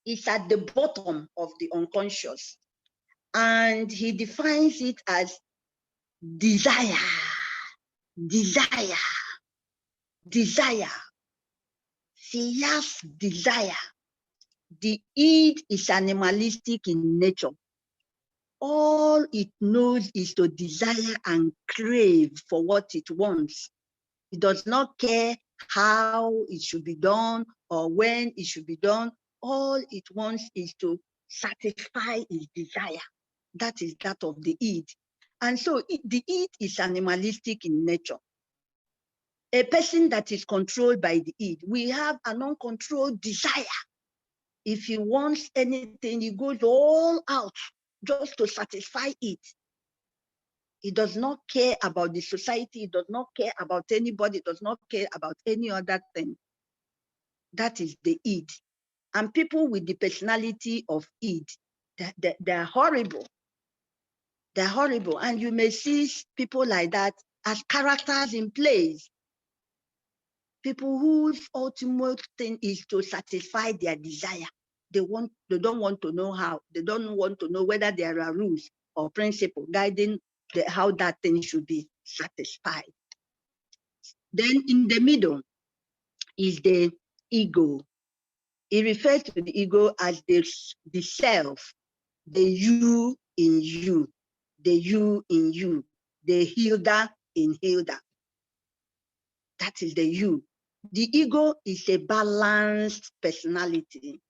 is at the bottom of the unconscious. And he defines it as desire, desire, desire, fierce desire. The id is animalistic in nature. All it knows is to desire and crave for what it wants. It does not care how it should be done or when it should be done. All it wants is to satisfy its desire. That is that of the id. And so the id is animalistic in nature. A person that is controlled by the id, we have an uncontrolled desire. If he wants anything, he goes all out just to satisfy it. He does not care about the society, he does not care about anybody, does not care about any other thing. That is the id. And people with the personality of id, they're horrible. They're horrible. And you may see people like that as characters in plays. People whose ultimate thing is to satisfy their desire. They don't want to know how. They don't want to know whether there are rules or principles guiding how that thing should be satisfied. Then in the middle is the ego. It refers to the ego as the self, the you in you, the you in you, the Hilda in Hilda. That is the you. The ego is a balanced personality.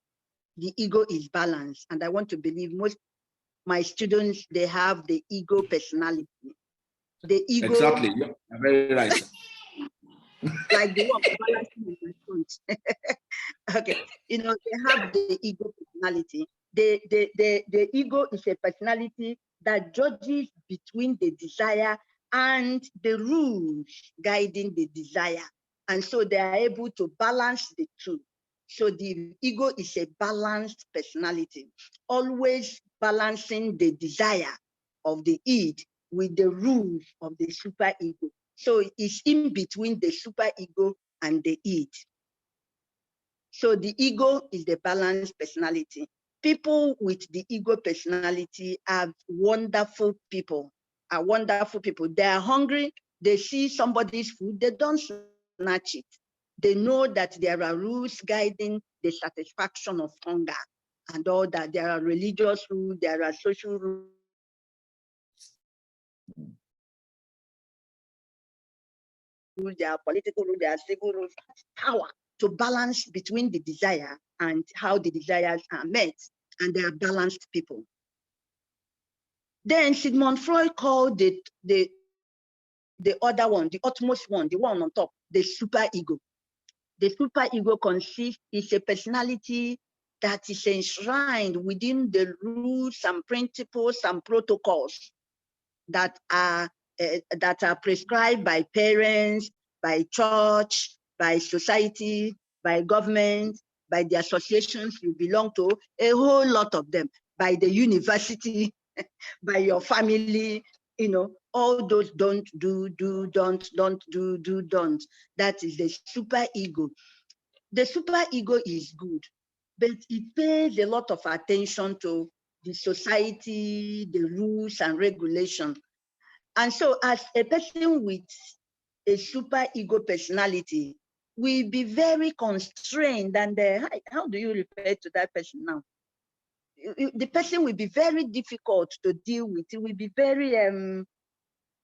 The ego is balanced. And I want to believe most my students, they have the ego personality. The ego. Exactly. Yeah, very right. Like the one balancing in my front. Okay. You know, they have the ego personality. The ego is a personality that judges between the desire and the rules guiding the desire. And so they are able to balance the two. So the ego is a balanced personality, always balancing the desire of the id with the rules of the superego. So it's in between the superego and the id. So the ego is the balanced personality. People with the ego personality are wonderful people, are wonderful people. They are hungry, they see somebody's food, they don't snatch it. They know that there are rules guiding the satisfaction of hunger and all that. There are religious rules, there are social rules. There are political rules, there are civil rules, power to balance between the desire and how the desires are met, and they are balanced people. Then Sigmund Freud called the other one, the utmost one, the one on top, the superego. The superego is a personality that is enshrined within the rules and principles and protocols that are prescribed by parents, by church, by society, by government, by the associations you belong to, a whole lot of them, by the university, by your family, you know, all those don't do, don't do, don't. That is the superego. The superego is good, but it pays a lot of attention to the society, the rules and regulations. And so as a person with a super ego personality will be very constrained, and how do you refer to that person now? The person will be very difficult to deal with. It will be very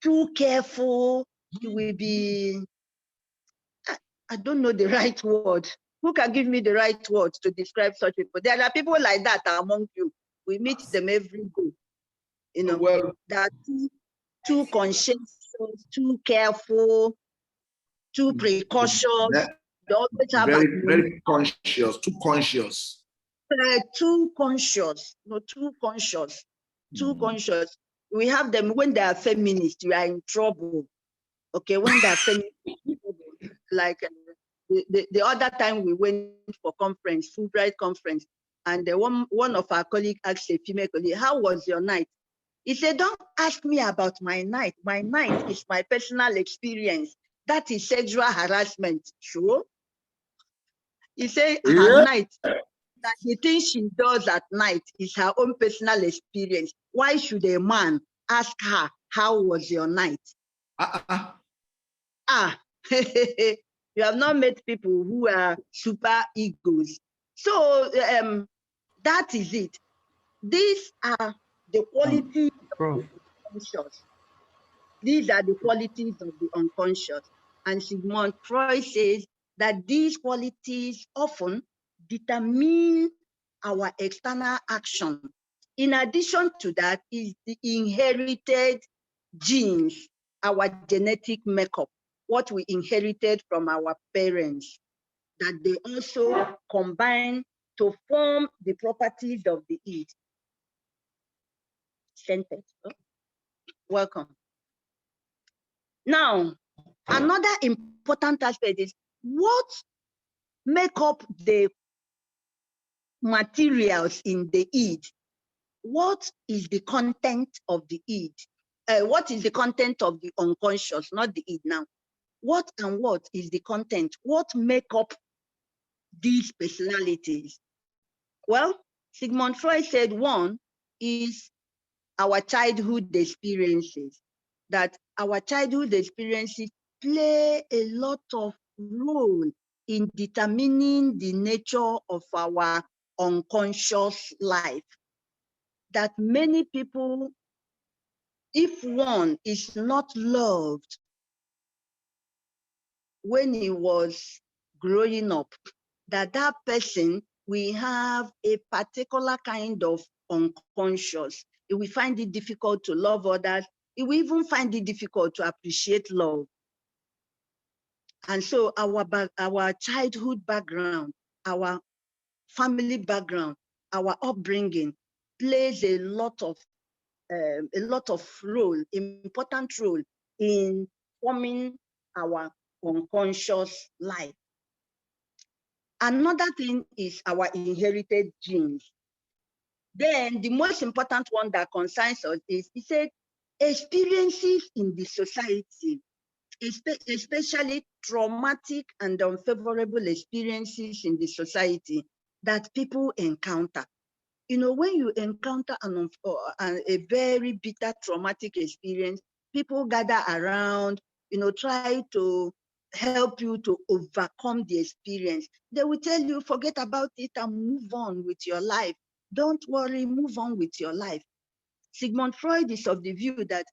too careful. It will be, I don't know the right word. Who can give me the right words to describe such people? There are people like that among you. We meet them every day. You know, Well, that too conscientious, too careful, too precautious. They always have very conscious, too conscious. Too conscious, no, too conscious, too conscious. We have them when they are feminists, you are in trouble. Okay, when they are feminists, like the other time we went for conference, Fulbright conference, and one of our colleagues asked a female colleague, "How was your night?" He said, "Don't ask me about my night. My night is my personal experience. That is sexual harassment." Sure. He said her night, that the thing she does at night is her own personal experience. Why should a man ask her, "How was your night?" You have not met people who are super egos. So that is it. These are the qualities of the unconscious. These are the qualities of the unconscious. And Sigmund Freud says that these qualities often determine our external action. In addition to that is the inherited genes, our genetic makeup, what we inherited from our parents, that they also combine to form the properties of the id. Sentence. Welcome. Now, another important aspect is what make up the materials in the id. What is the content of the id? What is the content of the unconscious, not the id now? What and what is the content? What make up these personalities? Well, Sigmund Freud said one is our childhood experiences, that our childhood experiences play a lot of role in determining the nature of our unconscious life. That many people, if one is not loved when he was growing up, that person will have a particular kind of unconscious. It will find it difficult to love others. It will even find it difficult to appreciate love. And so our childhood background, our family background, our upbringing plays a lot of role, important role in forming our unconscious life. Another thing is our inherited genes. Then the most important one that concerns us is, he said, experiences in the society, especially traumatic and unfavorable experiences in the society that people encounter. You know, when you encounter a very bitter traumatic experience, people gather around, you know, try to help you to overcome the experience. They will tell you, forget about it and move on with your life. Don't worry, move on with your life. Sigmund Freud is of the view that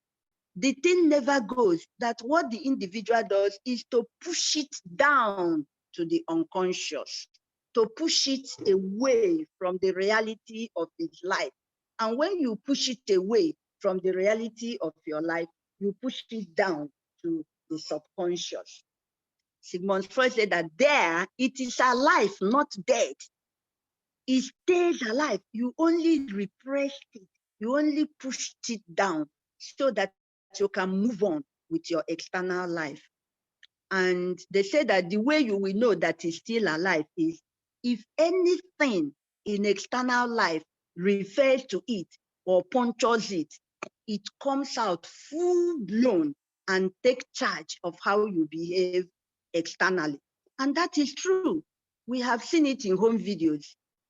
the thing never goes, that what the individual does is to push it down to the unconscious, to push it away from the reality of its life. And when you push it away from the reality of your life, you push it down to the subconscious. Sigmund Freud said that there, it is alive, not dead. It stays alive. You only repressed it. You only pushed it down so that you can move on with your external life. And they say that the way you will know that it's still alive is if anything in external life refers to it or punctures it, it comes out full blown and take charge of how you behave externally. And that is true. We have seen it in home videos,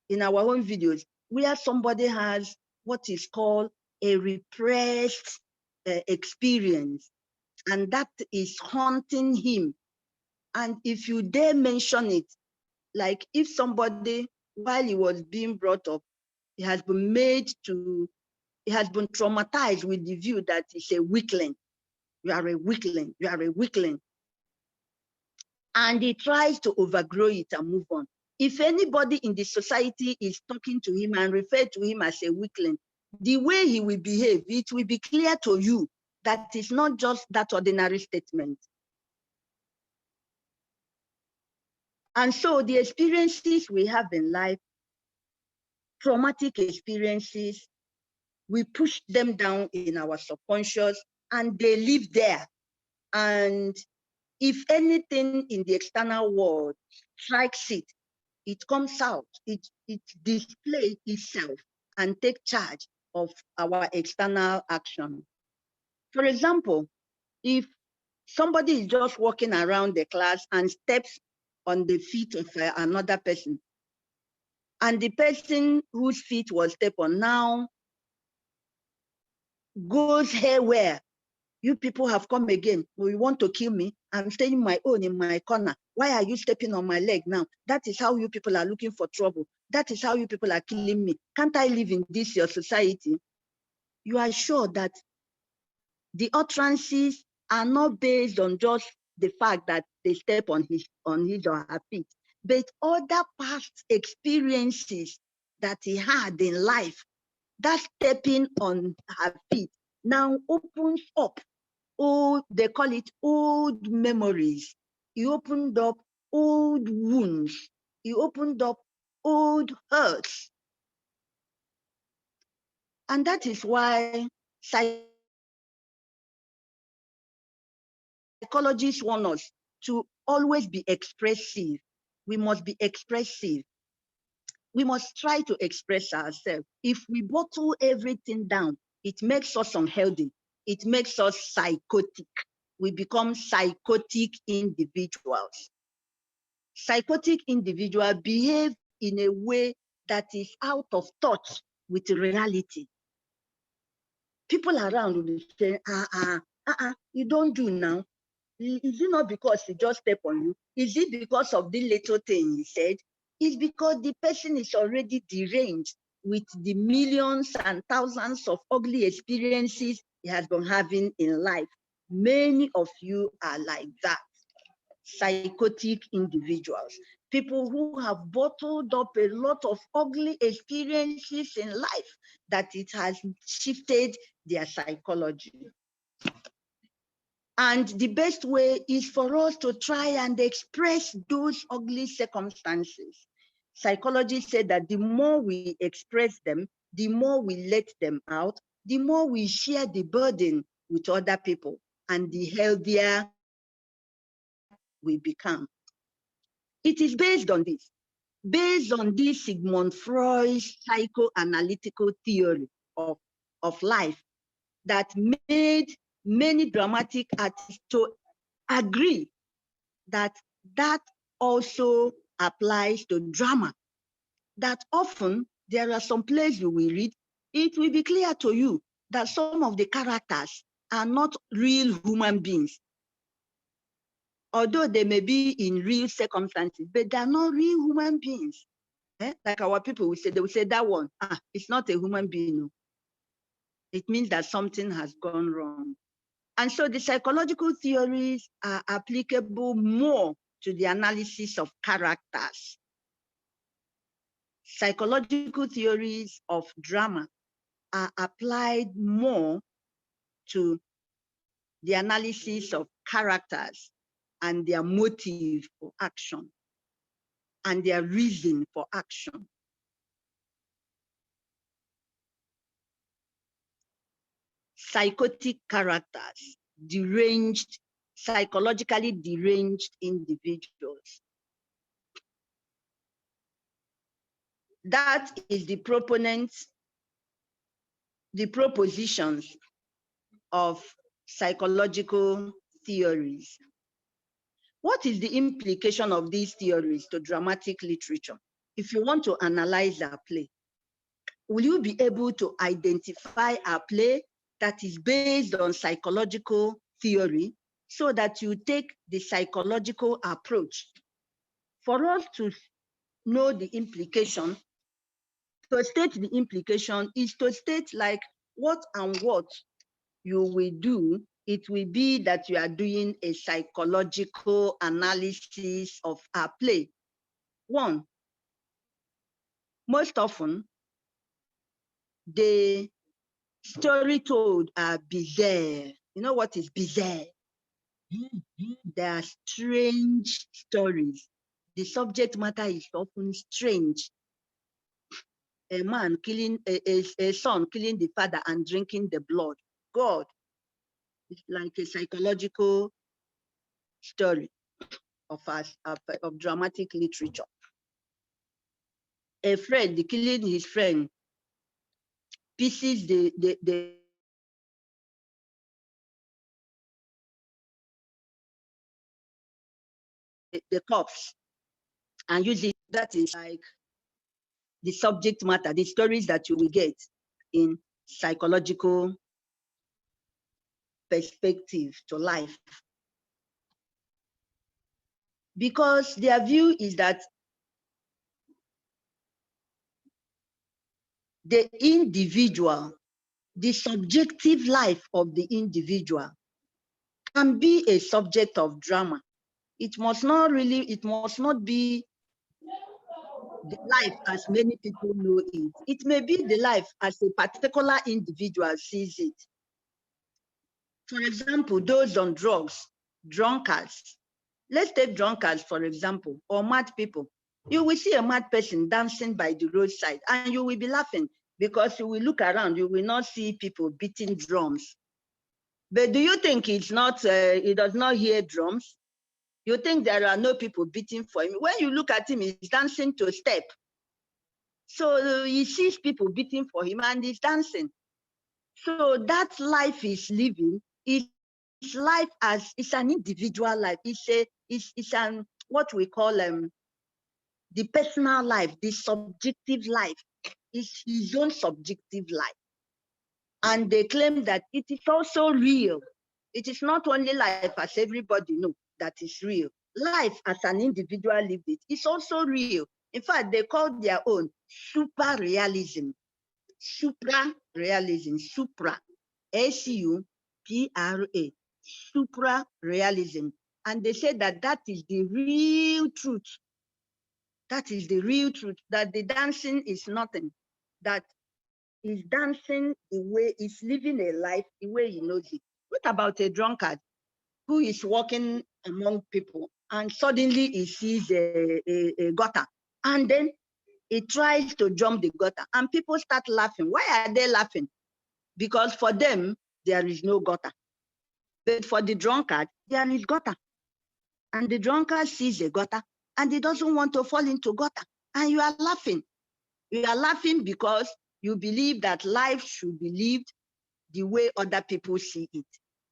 in our home videos, where somebody has what is called a repressed experience. and that is haunting him. And if you dare mention it, like if somebody, while he was being brought up, he has been traumatized with the view that he's a weakling. You are a weakling, you are a weakling. And he tries to overgrow it and move on. If anybody in the society is talking to him and refer to him as a weakling, the way he will behave, it will be clear to you that it's not just that ordinary statement. And so the experiences we have in life, traumatic experiences, we push them down in our subconscious and they live there. And if anything in the external world strikes it, it comes out, it displays itself and take charge of our external action. For example, if somebody is just walking around the class and steps on the feet of another person, and the person whose feet was stepped on now goes haywire, you people have come again. You want to kill me? I'm staying my own in my corner. Why are you stepping on my leg now? That is how you people are looking for trouble. That is how you people are killing me. Can't I live in this your society? You are sure that the utterances are not based on just the fact that they step on his or her feet, but other past experiences that he had in life. That stepping on her feet now opens up they call it old memories. He opened up old wounds. He opened up old hurts. And that is why psychologists want us to always be expressive. We must be expressive. We must try to express ourselves. If we bottle everything down, it makes us unhealthy. It makes us psychotic. We become psychotic individuals. Psychotic individuals behave in a way that is out of touch with reality. People around will be saying, you don't do now. Is it not because he just stepped on you? Is it because of the little thing he said? It's because the person is already deranged with the millions and thousands of ugly experiences he has been having in life. Many of you are like that. Psychotic individuals, people who have bottled up a lot of ugly experiences in life that it has shifted their psychology. And the best way is for us to try and express those ugly circumstances. Psychologists say that the more we express them, the more we let them out, the more we share the burden with other people, and the healthier we become. It is based on this Sigmund Freud's psychoanalytical theory of life that made many dramatic artists to agree that that also applies to drama. That often there are some plays you will read, it will be clear to you that some of the characters are not real human beings. Although they may be in real circumstances, but they're not real human beings. Like our people will say, they will say that one, it's not a human being. No. It means that something has gone wrong. And so the psychological theories are applicable more to the analysis of characters. Psychological theories of drama are applied more to the analysis of characters and their motive for action and their reason for action. Psychotic characters, deranged, psychologically deranged individuals. That is the propositions of psychological theories. What is the implication of these theories to dramatic literature? If you want to analyze a play, will you be able to identify a play that is based on psychological theory so that you take the psychological approach. For us to know the implication, to state the implication is to state like what and what you will do. It will be that you are doing a psychological analysis of a play. One, most often, the story told are bizarre. You know what is bizarre? They are strange stories. The subject matter is often strange. A man killing, a son killing the father and drinking the blood. God, it's like a psychological story of dramatic literature. A friend killing his friend, pieces the corpse and use it. That is like the subject matter, the stories that you will get in psychological perspective to life. Because their view is that the individual, the subjective life of the individual can be a subject of drama. It must not be the life as many people know it. It may be the life as a particular individual sees it. For example, those on drugs, drunkards. Let's take drunkards, for example, or mad people. You will see a mad person dancing by the roadside and you will be laughing because you will look around, you will not see people beating drums. But do you think he does not hear drums? You think there are no people beating for him? When you look at him, he's dancing to step. So he sees people beating for him and he's dancing. So that life he's living is life as it's an individual life. It's an what we call the personal life, the subjective life. It's his own subjective life. And they claim that it is also real. It is not only life as everybody knows that is real. Life as an individual lived it is also real. In fact, they call their own super realism. Supra-realism, supra, S-U-P-R-A, supra-realism. And they say that that is the real truth. That is the real truth, that the dancing is nothing, that is dancing the way, is living a life the way he knows it. What about a drunkard who is walking among people and suddenly he sees a gutter and then he tries to jump the gutter and people start laughing. Why are they laughing? Because for them, there is no gutter. But for the drunkard, there is gutter. And the drunkard sees a gutter and he doesn't want to fall into gutter. And you are laughing. You are laughing because you believe that life should be lived the way other people see it.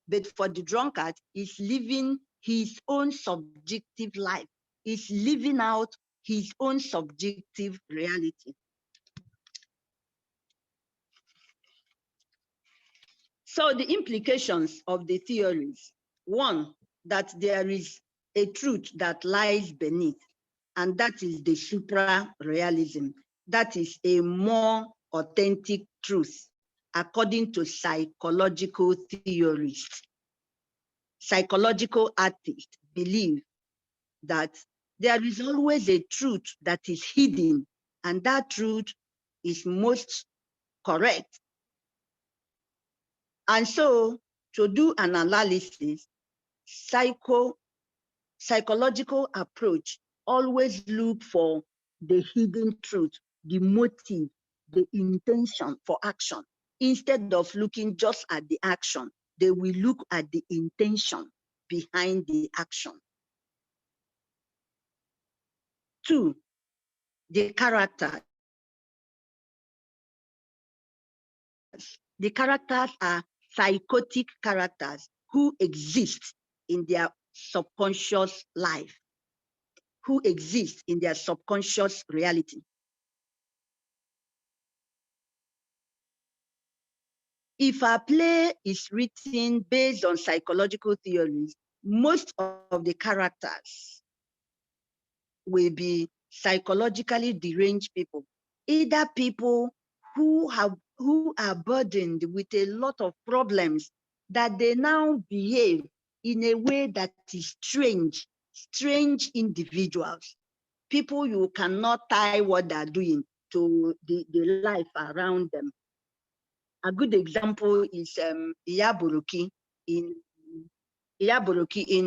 But for the drunkard, he's living his own subjective life. He's living out his own subjective reality. So the implications of the theories, one, that there is a truth that lies beneath, and that is the supra-realism. That is a more authentic truth, according to psychological theorists. Psychological artists believe that there is always a truth that is hidden, and that truth is most correct. And so, to do an analysis, psychological approach always look for the hidden truth, the motive, the intention for action. Instead of looking just at the action, they will look at the intention behind the action. Two, the characters. The characters are psychotic characters who exist in their subconscious life, who exist in their subconscious reality. if a play is written based on psychological theories, most of the characters will be psychologically deranged people, either people who are burdened with a lot of problems that they now behave in a way that is strange individuals, people you cannot tie what they're doing to the life around them. A good example is Iyaburuki in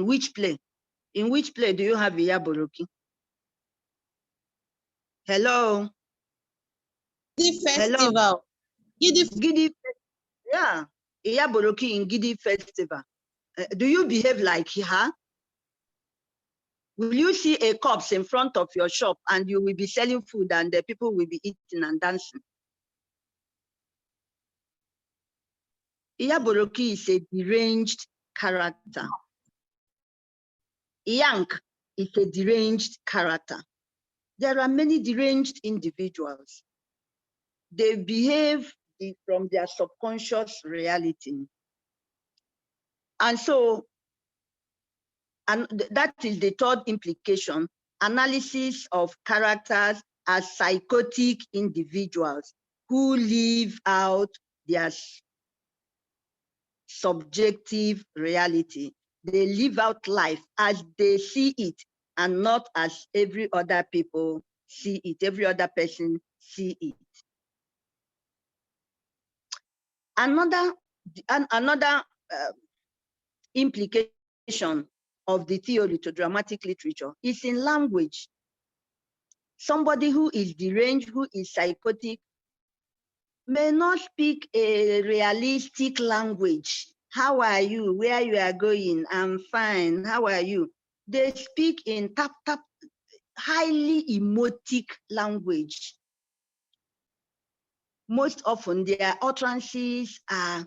which play? In which play do you have Iyaburuki? Hello? Gidi Hello? Festival. Gidi, yeah. Iyaburuki in Gidi Festival. Do you behave like her? Will you see a corpse in front of your shop and you will be selling food and the people will be eating and dancing? Iyaburuki is a deranged character. Yank is a deranged character. There are many deranged individuals. They behave from their subconscious reality. And so, and that is the third implication, analysis of characters as psychotic individuals who live out their subjective reality. They live out life as they see it and not as every other people see it, every other person see it. Another implication of the theory to dramatic literature is in language. Somebody who is deranged, who is psychotic, may not speak a realistic language. How are you? Where you are going? I'm fine. How are you? They speak in highly emotic language. Most often their utterances are,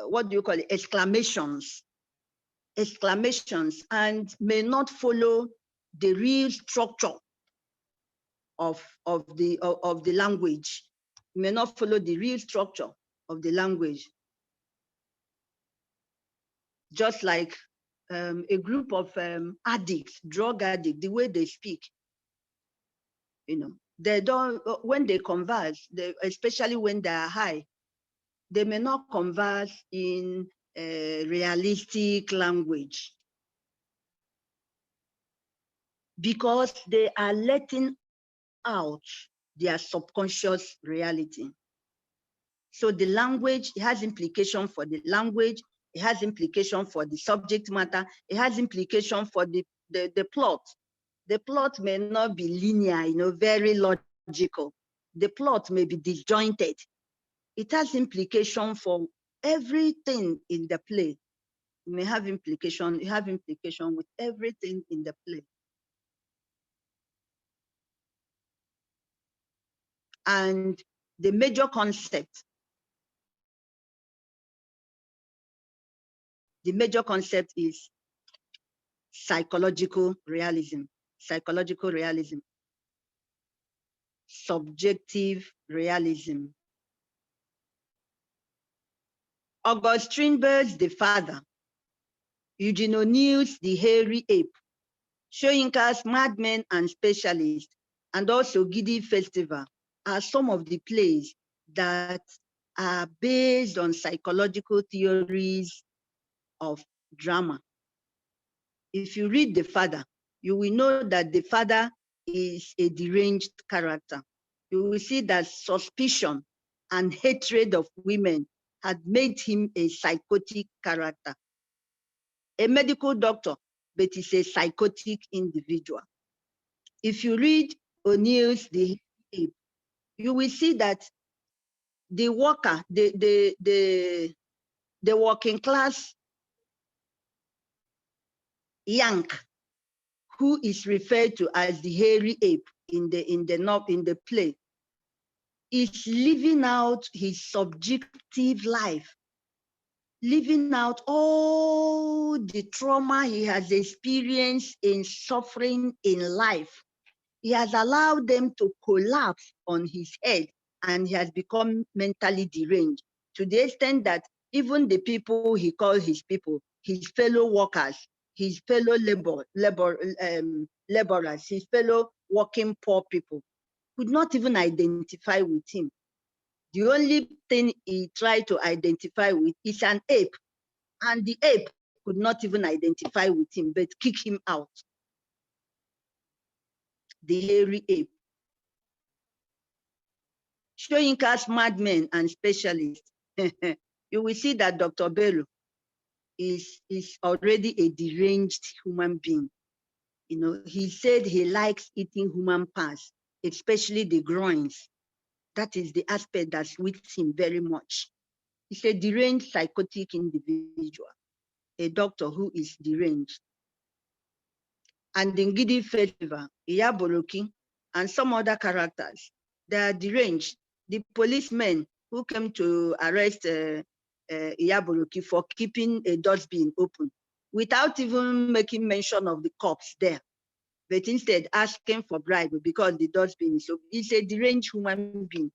what do you call it? Exclamations, and may not follow the real structure of the language. May not follow the real structure of the language. Just like a group of addicts, drug addicts, the way they speak, they don't, when they converse, especially when they are high, they may not converse in realistic language because they are letting out their subconscious reality. So the language, it has implication for the language, it has implication for the subject matter, it has implication for the plot. The plot may not be linear, very logical. The plot may be disjointed. It has implication for everything in the play. You may have implication, you have implication with everything in the play. And the major concept is psychological realism, subjective realism. August Strindberg's The Father, Eugene O'Neill's The Hairy Ape, Soyinka's Mad Men and Specialists, and also Gidi Festival are some of the plays that are based on psychological theories of drama. If you read The Father, you will know that the father is a deranged character. You will see that suspicion and hatred of women had made him a psychotic character. A medical doctor, but he's a psychotic individual. If you read O'Neill's The Ape, you will see that the worker, the working class Yank, who is referred to as the hairy ape in the play, is living out his subjective life, living out all the trauma he has experienced in suffering in life. He has allowed them to collapse on his head and he has become mentally deranged. to the extent that even the people he called his people, his fellow workers, his fellow laborers, his fellow working poor people, could not even identify with him. The only thing he tried to identify with is an ape, and the ape could not even identify with him, but kick him out. The hairy ape. Soyinka's madmen and specialists. You will see that Dr. Bello is already a deranged human being. You know, he said he likes eating human parts, especially the groins. That is the aspect that suits him very much. He's a deranged psychotic individual, a doctor who is deranged. And in Gidi Festival, Iyaboloki, and some other characters, they are deranged. The policemen who came to arrest Iyaboloki for keeping a dustbin open without even making mention of the cops there, but instead asking for bribe because the dustbin is open. It's a deranged human being.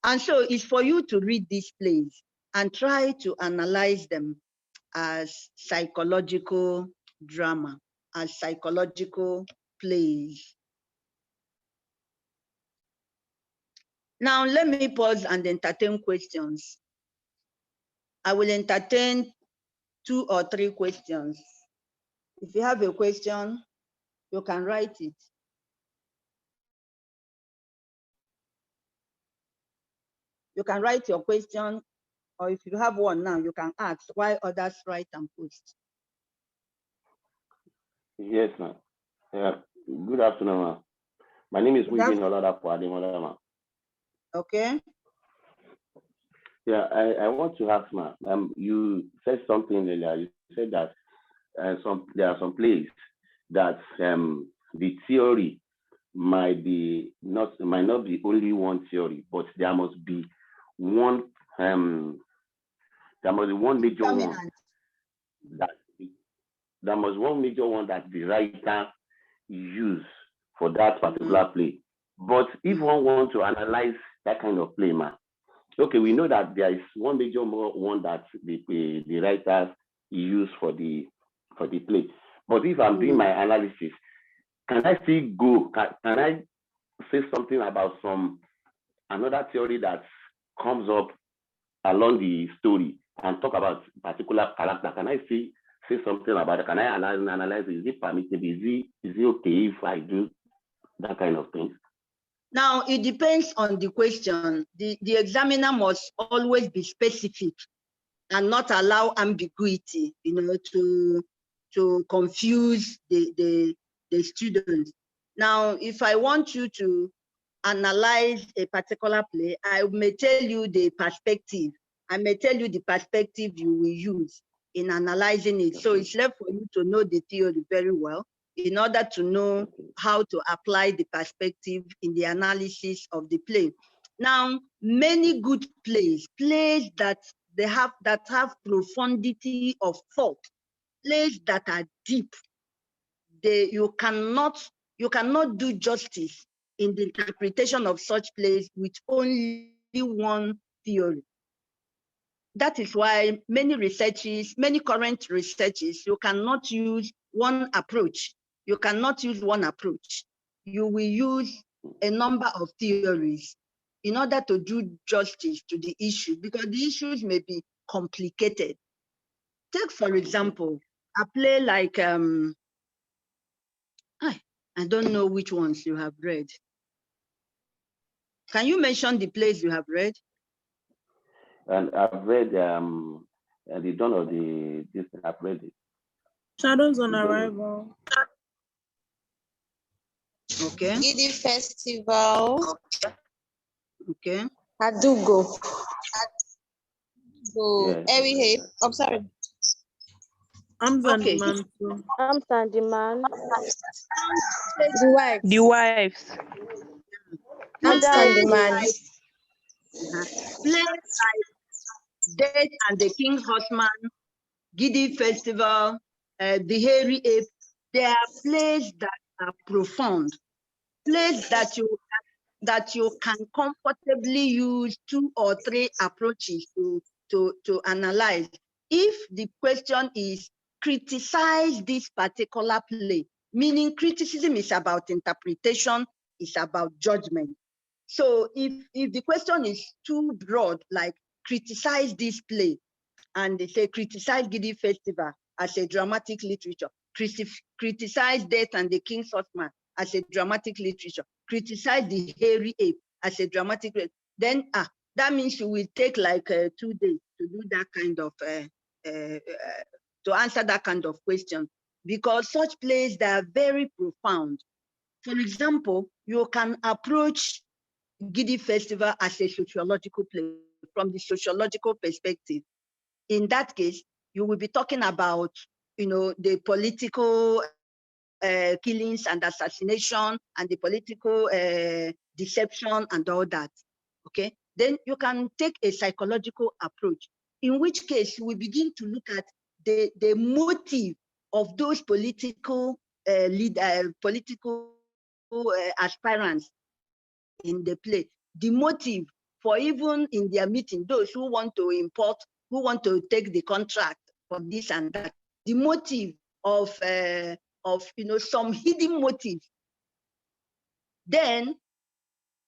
And so it's for you to read these plays and try to analyze them as psychological drama, as psychological plays. Now, let me pause and entertain questions. I will entertain 2 or 3 questions. If you have a question, you can write it. You can write your question, or if you have one now, you can ask while others write and post. Yes, ma'am. Yeah. Good afternoon, ma'am. My name is Wigin Oladapo Ademola. Okay. Yeah, I want to ask, ma'am. You said something earlier. You said that there are some places that the theory might not be only one theory, but there must be one major one that the writer use for that particular play. But if one wants to analyze that kind of play, okay, we know that there is one major one that the writers use for the play. But if I'm doing my analysis, can I still go? Can I say something about another theory that comes up along the story and talk about particular character? Can I say something about it? Can I analyze? Is it permissible? Is it okay if I do that kind of thing? Now, it depends on the question. The examiner must always be specific and not allow ambiguity, you know, to confuse the students. Now, if I want you to analyze a particular play, I may tell you the perspective. I may tell you the perspective you will use in analyzing it. So it's left for you to know the theory very well in order to know how to apply the perspective in the analysis of the play. Now, many good plays that have profundity of thought, plays that are deep, you cannot do justice in the interpretation of such plays with only one theory. That is why many current researches, you cannot use one approach. You cannot use one approach. You will use a number of theories in order to do justice to the issue, because the issues may be complicated. Take, for example, a play like, I don't know which ones you have read. Can you mention the plays you have read? And I've read the Dawn of this. I've read it. Shadows on Arrival. Okay. Gidi Festival. Okay. Adugo. Every I'm sorry. Arms and Demand. Arms and Demand. The Wives. The Wives. Arms and Demand. Plays like Death and the King Horseman, Gidi Festival, The Hairy Ape, they are plays that are profound. place that you can comfortably use 2 or 3 approaches to analyze. If the question is criticize this particular play, meaning criticism is about interpretation, is about judgment. So if the question is too broad, like criticize this play, and they say criticize Gidi Festival as a dramatic literature, criticize Death and the King's Horseman as a dramatic literature, criticize the hairy ape as a dramatic literature, then that means you will take like 2 days to do that kind of to answer that kind of question, because such plays that are very profound. For example, you can approach Gidi Festival as a sociological play from the sociological perspective. In that case, you will be talking about, the political killings and assassination and the political deception and all that. Okay, then you can take a psychological approach, in which case we begin to look at the motive of those political aspirants in the play, the motive for even in their meeting, those who want to import, who want to take the contract for this and that, the motive of some hidden motives. Then,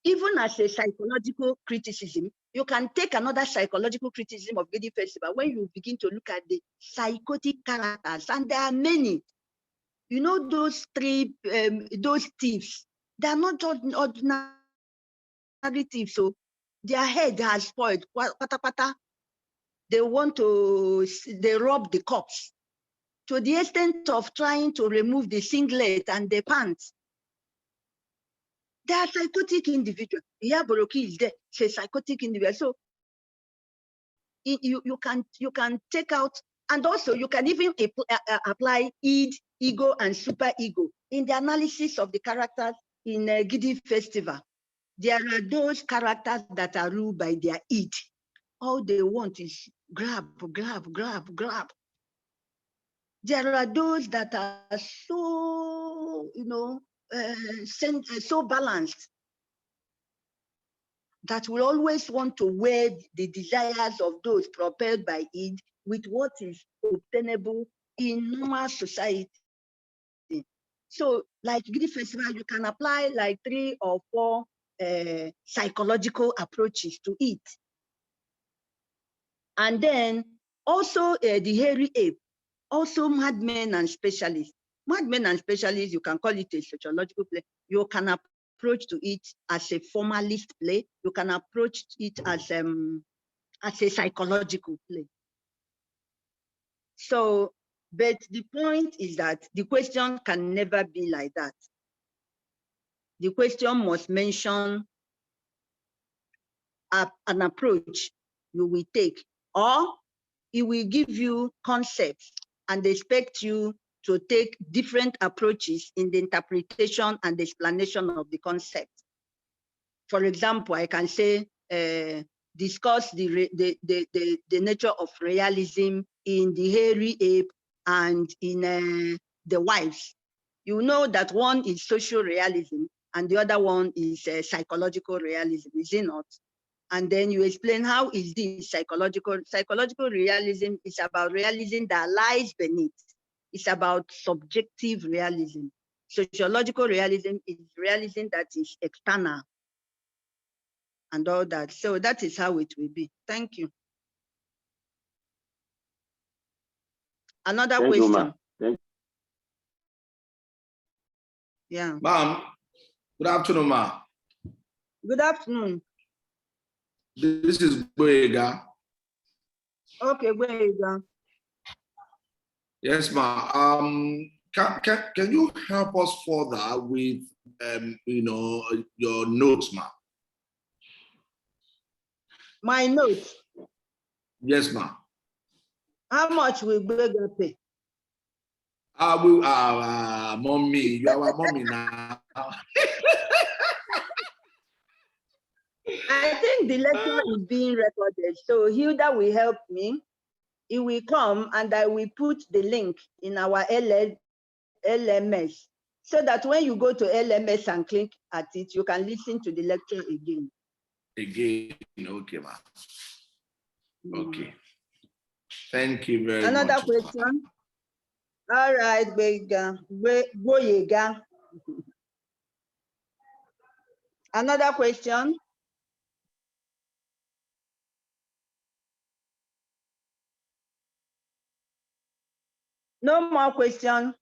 even as a psychological criticism, you can take another psychological criticism of Gidi Festival when you begin to look at the psychotic characters, and there are many. Those thieves, they are not just ordinary thieves, so their head has spoiled. They rob the cops to the extent of trying to remove the singlet and the pants. They are psychotic individuals. Yeah, Boroki is there. It's a psychotic individual. So you can take out, and also you can even apply id, ego, and super ego in the analysis of the characters in Gidi Festival. There are those characters that are ruled by their id. All they want is grab. There are those that are so, so balanced, that will always want to weigh the desires of those propelled by it with what is obtainable in normal society. So, like Gidi Festival, you can apply like 3 or 4 psychological approaches to it. And then also the hairy ape, also madmen and specialists. Madmen and specialists, you can call it a sociological play. You can approach to it as a formalist play. You can approach it as a psychological play. So, but the point is that the question can never be like that. The question must mention an approach you will take, or it will give you concepts and expect you to take different approaches in the interpretation and explanation of the concept. For example, I can say, discuss the nature of realism in the hairy ape and in the wives. You know that one is social realism and the other one is psychological realism, is it not? And then you explain how is this psychological realism is about realism that lies beneath. It's about subjective realism. Sociological realism is realism that is external and all that. So that is how it will be. Thank you. Another Thank question. You, ma. Thank Yeah. Ma'am, good afternoon, ma. Good afternoon. This is Boyega. Okay, where you go? Yes, ma. Can you help us further with your notes, ma? My notes. Yes, ma. How much will Bega pay? Mommy, you are our mommy now. I think the lecture is being recorded, so Hilda will help me. It will come and I will put the link in our LMS so that when you go to LMS and click at it, you can listen to the lecture again. Again, okay, ma. Okay. Thank you very Another much. question. All right, Boyega. Another question. No more question.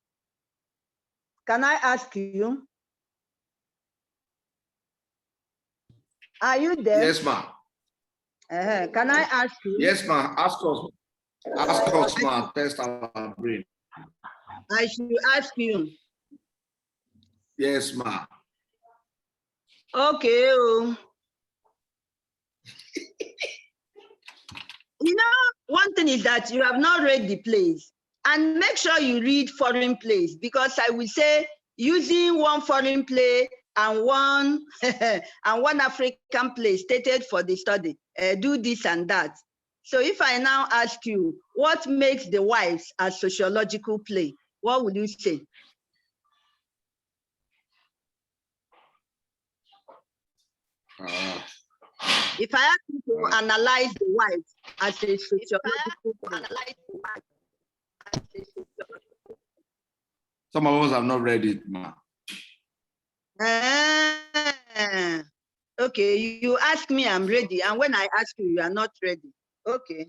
Can I ask you? Are you there? Yes, ma. Can I ask you? Yes, ma. Ask us. Ask us, ma. Test our brain. I should ask you. Yes, ma. Okay. You know, one thing is that you have not read the plays, and make sure you read foreign plays, because I will say using one foreign play and one and one African play stated for the study, do this and that. So if I now ask you, what makes The Wives a sociological play, what would you say? If I ask you to analyze The Wives as a sociological play, Some of us have not read it, ma. Okay, you ask me, I'm ready. And when I ask you, you are not ready. Okay.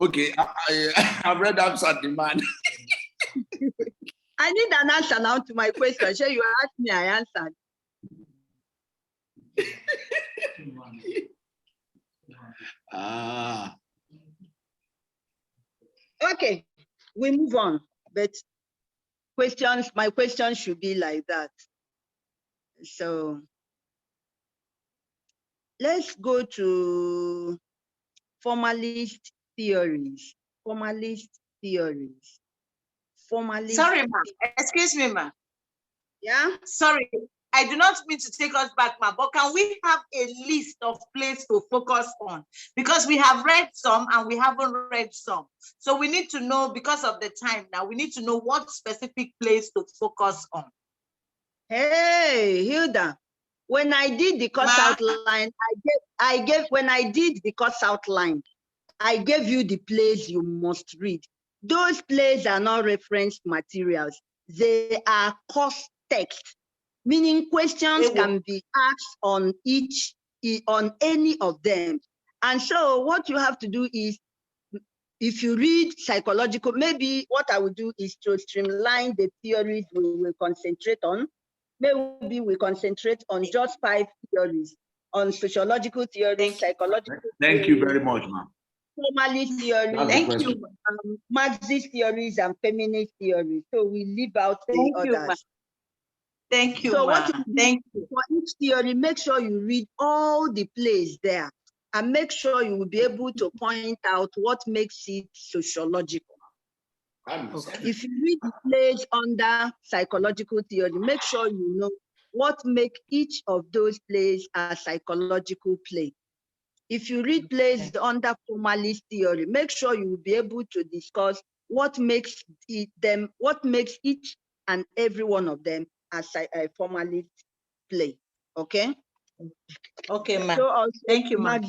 Okay, I've read Answer the Man. I need an answer now to my question. Sure, you asked me, I answered. Okay, we move on. But questions, my questions should be like that. So let's go to formalist theories. Formalist theories. Formalist. Sorry, ma. Excuse me, ma. Yeah. Sorry, I do not mean to take us back, ma, but can we have a list of plays to focus on? Because we have read some and we haven't read some. So we need to know, because of the time now, we need to know what specific plays to focus on. Hey, Hilda, when I did the course outline, when I did the course outline, I gave you the plays you must read. Those plays are not reference materials. They are course text, meaning questions can be asked on any of them. And so what you have to do is, if you read psychological, maybe what I will do is to streamline the theories we will concentrate on. Maybe we concentrate on just 5 theories, on sociological theories, psychological Thank theories, you very much, ma'am. formalist theories, Thank you. Marxist theories, and feminist theories. So we leave out the others. Thank you, so ma. what you Thank you. For each theory, make sure you read all the plays there, and make sure you will be able to point out what makes it sociological. If you read the plays under psychological theory, make sure you know what makes each of those plays a psychological play. If you read plays under formalist theory, make sure you will be able to discuss what makes each and every one of them as a formalist play. Okay? Okay, ma'am. So also, thank you, ma'am.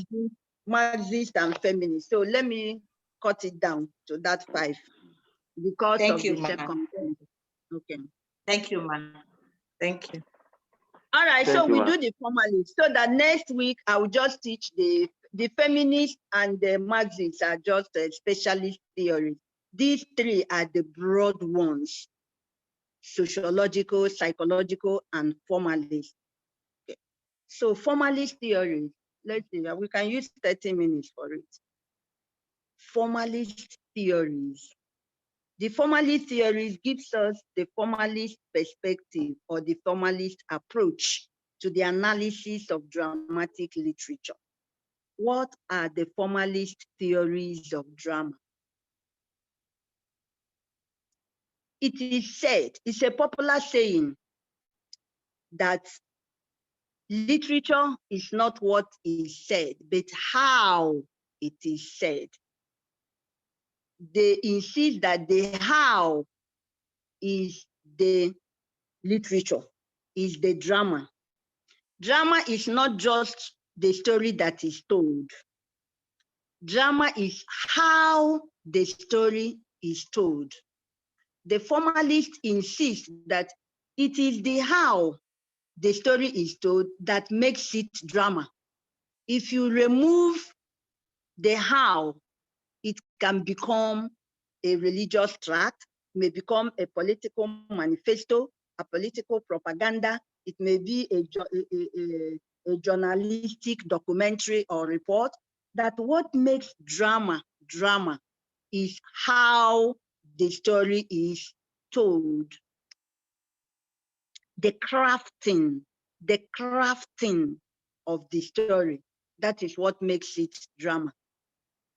Marxist and feminist. So let me cut it down to that 5 because Thank of you, the ma'am. second. Okay. Thank you, ma'am. Thank you. All right, Thank so you, we ma'am. do the formalist. So that next week I will just teach the feminist and the Marxists are just specialist theories. These 3 are the broad ones: sociological, psychological, and formalist. Okay. So formalist theories, let's see, we can use 30 minutes for it. Formalist theories. The formalist theories gives us the formalist perspective or the formalist approach to the analysis of dramatic literature. What are the formalist theories of drama? It is said, it's a popular saying, that literature is not what is said, but how it is said. They insist that the how is the literature is the drama. Drama is not just the story that is told. Drama is how the story is told. The formalist insists that it is the how the story is told that makes it drama. If you remove the how, it can become a religious tract, may become a political manifesto, a political propaganda. It may be a journalistic documentary or report. That what makes drama drama is how the story is told. The crafting of the story. That is what makes it drama.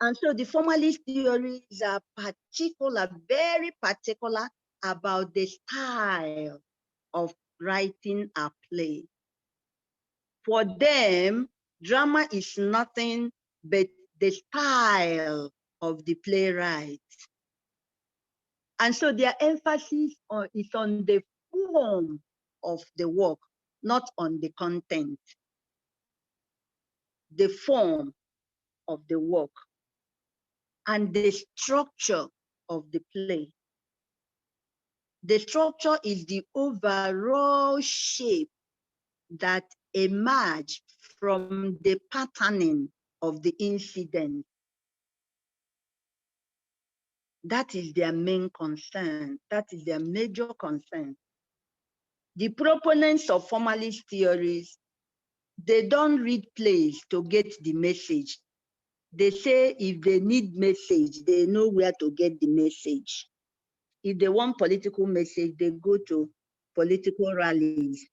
And so the formalist theories are particular, very particular about the style of writing a play. For them, drama is nothing but the style of the playwright. And so their emphasis is on the form of the work, not on the content. The form of the work and the structure of the play. The structure is the overall shape that emerge from the patterning of the incident. That is their main concern. That is their major concern. The proponents of formalist theories, they don't read plays to get the message. They say if they need message, they know where to get the message. If they want political message, they go to political rallies.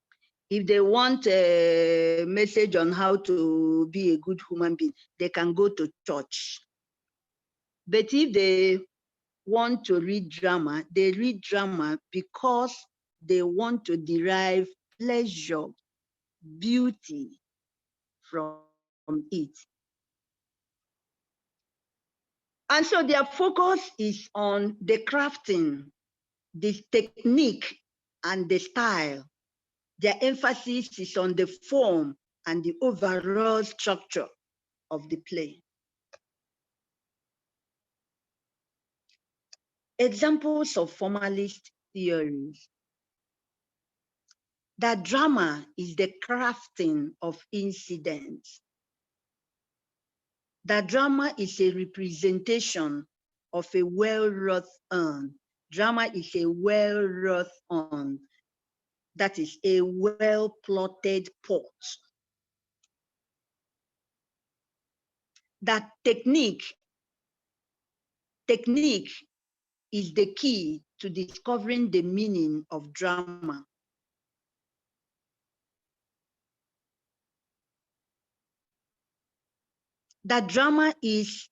If they want a message on how to be a good human being, they can go to church. But if they want to read drama, they read drama because they want to derive pleasure, beauty from it. And so their focus is on the crafting, the technique, and the style. Their emphasis is on the form and the overall structure of the play. Examples of formalist theories. That drama is the crafting of incidents. That drama is a representation of a well-wrought on. Drama is a well-wrought on. That is a well-plotted plot. That technique is the key to discovering the meaning of drama. That drama is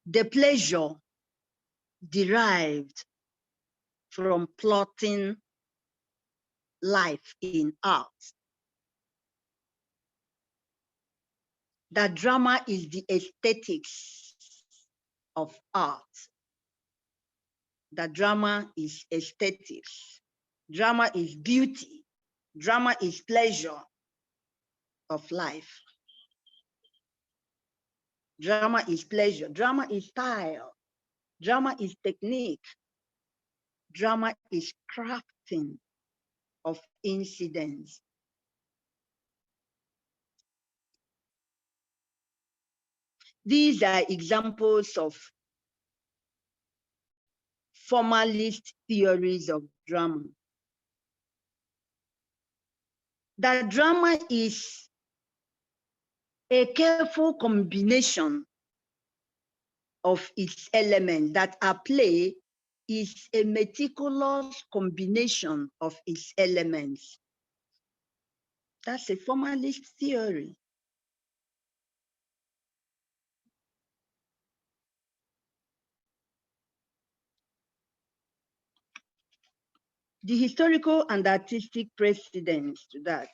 the pleasure derived from plotting life in art. That drama is the aesthetics of art. That drama is aesthetics. Drama is beauty. Drama is pleasure of life. Drama is pleasure. Drama is style. Drama is technique. Drama is crafting of incidents. These are examples of formalist theories of drama. That drama is a careful combination of its elements, that a play is a meticulous combination of its elements. That's a formalist theory. The historical and artistic precedents to that.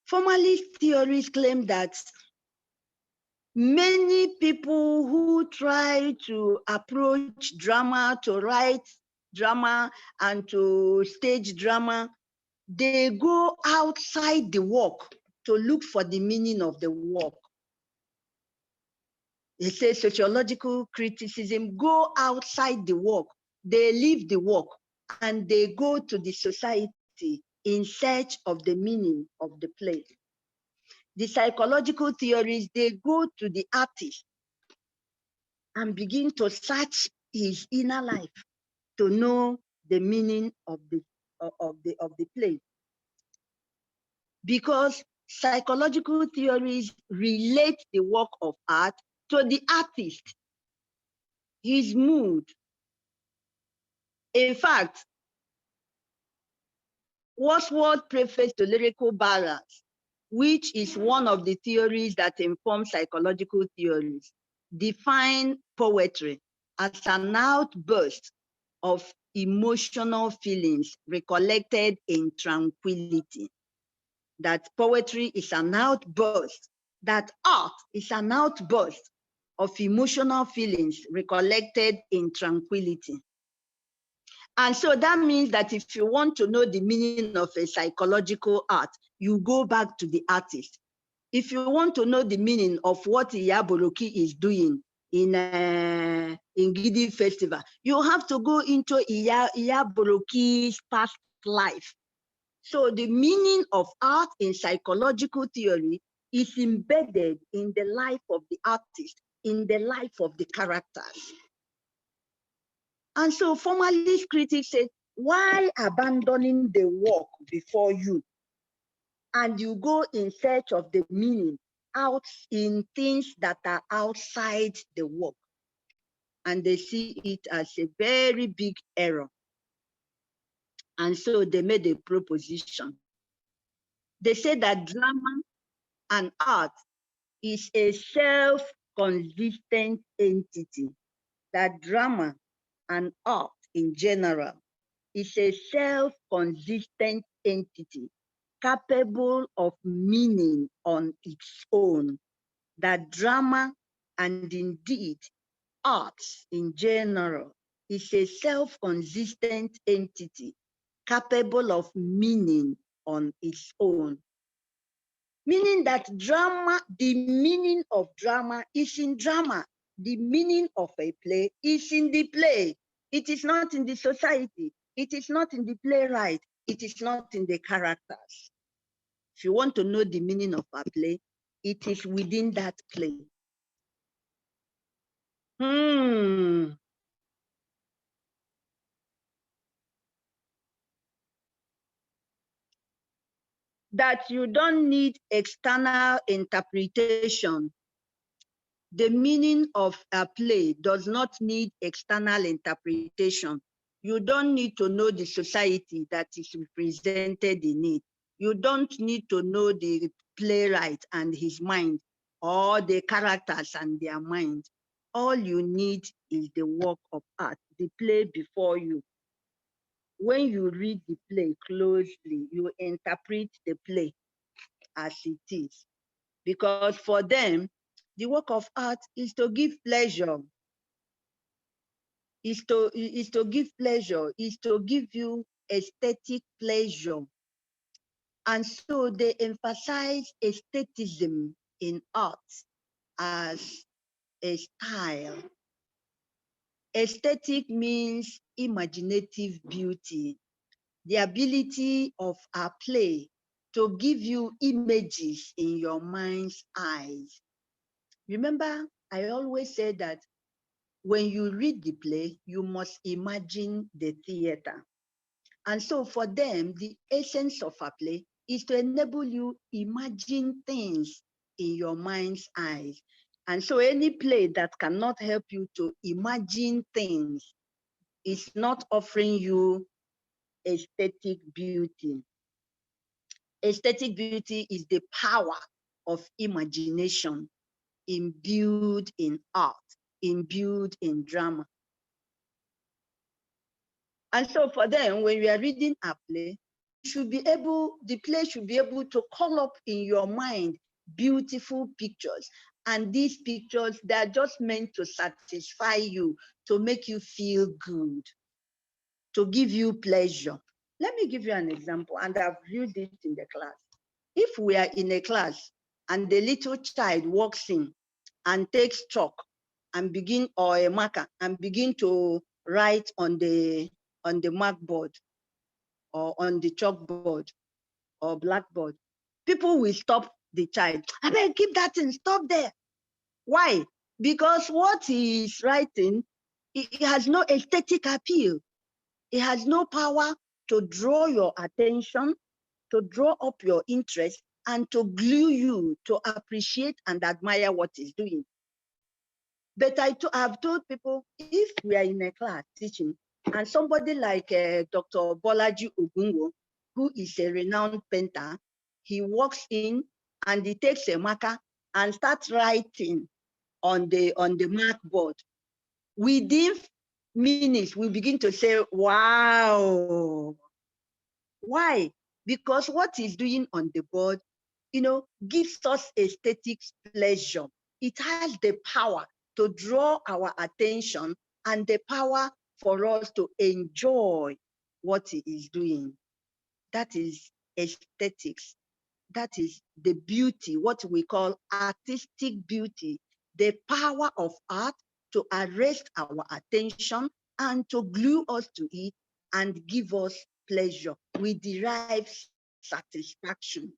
Formalist theories claim that Many people who try to approach drama, to write drama, and to stage drama, they go outside the work to look for the meaning of the work. They say sociological criticism, go outside the work. They leave the work and they go to the society in search of the meaning of the play. The psychological theories, they go to the artist and begin to search his inner life to know the meaning of the play. Because psychological theories relate the work of art to the artist, his mood. In fact, Wordsworth preface to lyrical balance, which is one of the theories that inform psychological theories, define poetry as an outburst of emotional feelings recollected in tranquility. That poetry is an outburst, that art is an outburst of emotional feelings recollected in tranquility. And so that means that if you want to know the meaning of a psychological art, you go back to the artist. If you want to know the meaning of what Iyaboroki is doing in Gidi Festival, you have to go into Iyaboroki's past life. So the meaning of art in psychological theory is embedded in the life of the artist, in the life of the characters. And so formalist critics say, why abandoning the work before you? And you go in search of the meaning out in things that are outside the work. And they see it as a very big error. And so they made a proposition. They say that drama and art is a self-consistent entity, that drama and art in general is a self-consistent entity capable of meaning on its own, that drama and indeed art in general is a self-consistent entity capable of meaning on its own. Meaning that drama, the meaning of drama is in drama. The meaning of a play is in the play. It is not in the society. It is not in the playwright. It is not in the characters. If you want to know the meaning of a play, it is within that play. That you don't need external interpretation. The meaning of a play does not need external interpretation. You don't need to know the society that is represented in it. You don't need to know the playwright and his mind, or the characters and their mind. All you need is the work of art, the play before you. When you read the play closely, you interpret the play as it is. Because for them, the work of art is to give pleasure, is to give pleasure, is to give you aesthetic pleasure. And so they emphasize aestheticism in art as a style. Aesthetic means imaginative beauty, the ability of a play to give you images in your mind's eyes. Remember, I always say that when you read the play, you must imagine the theater. And so for them, the essence of a play is to enable you imagine things in your mind's eyes. And so any play that cannot help you to imagine things is not offering you aesthetic beauty. Aesthetic beauty is the power of imagination imbued in art, imbued in drama. And so for them, when you are reading a play, the play should be able to call up in your mind beautiful pictures. And these pictures, they're just meant to satisfy you, to make you feel good, to give you pleasure. Let me give you an example, and I've used it in the class. If we are in a class and the little child walks in and takes chalk and begin, or a marker, and begin to write on the markboard or on the chalkboard or blackboard, people will stop the child. I beg, keep that thing, stop there. Why? Because what he is writing, it has no aesthetic appeal. It has no power to draw your attention, to draw up your interest, and to glue you to appreciate and admire what he's doing. But I've told people, if we are in a class teaching, and somebody like Dr. Bolaji Ogunwo, who is a renowned painter, he walks in and he takes a marker and starts writing on the markboard. Within minutes, we begin to say, wow. Why? Because what he's doing on the board, gives us aesthetic pleasure. It has the power to draw our attention and the power for us to enjoy what he is doing. That is aesthetics. That is the beauty, what we call artistic beauty, the power of art to arrest our attention and to glue us to it and give us pleasure. We derive satisfaction.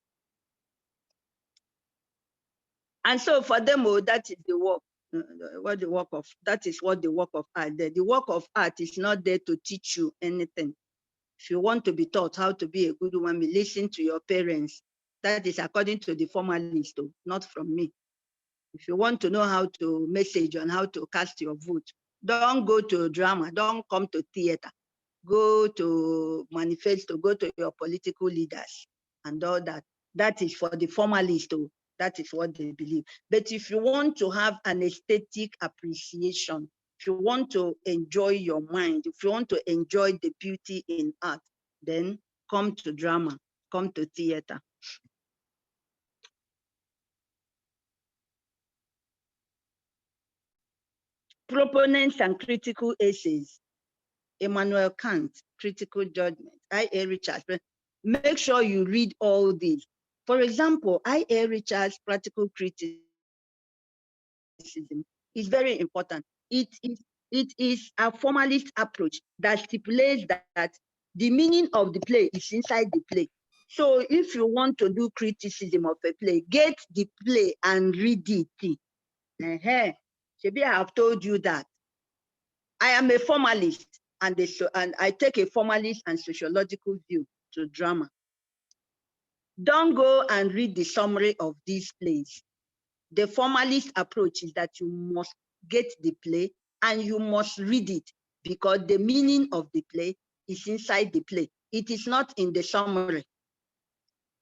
And so for them, that is the work. That is what the work of art. The work of art is not there to teach you anything. If you want to be taught how to be a good woman, listen to your parents. That is according to the formalist, not from me. If you want to know how to message and how to cast your vote, don't go to drama, don't come to theater. Go to manifesto, go to your political leaders and all that. That is for the formalist. That is what they believe. But if you want to have an aesthetic appreciation, if you want to enjoy your mind, if you want to enjoy the beauty in art, then come to drama, come to theater. Proponents and critical essays. Immanuel Kant, Critical Judgment, I.A. Richards. Make sure you read all these. For example, I.A. Richards' Practical Criticism is very important. It is a formalist approach that stipulates that the meaning of the play is inside the play. So if you want to do criticism of a play, get the play and read it. Maybe I have told you that. I am a formalist, and I take a formalist and sociological view to drama. Don't go and read the summary of these plays. The formalist approach is that you must get the play and you must read it, because the meaning of the play is inside the play. It is not in the summary.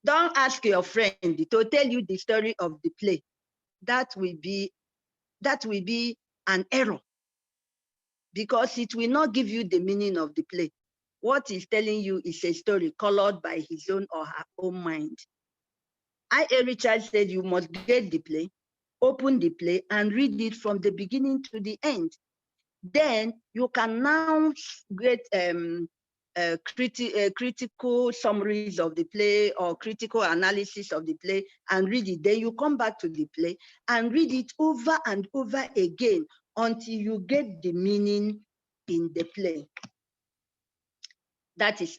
Don't ask your friend to tell you the story of the play. That will be an error, because it will not give you the meaning of the play. What he's telling you is a story colored by his own or her own mind. I.A. Richards said you must get the play, open the play, and read it from the beginning to the end. Then you can now get critical summaries of the play or critical analysis of the play and read it. Then you come back to the play and read it over and over again until you get the meaning in the play. That is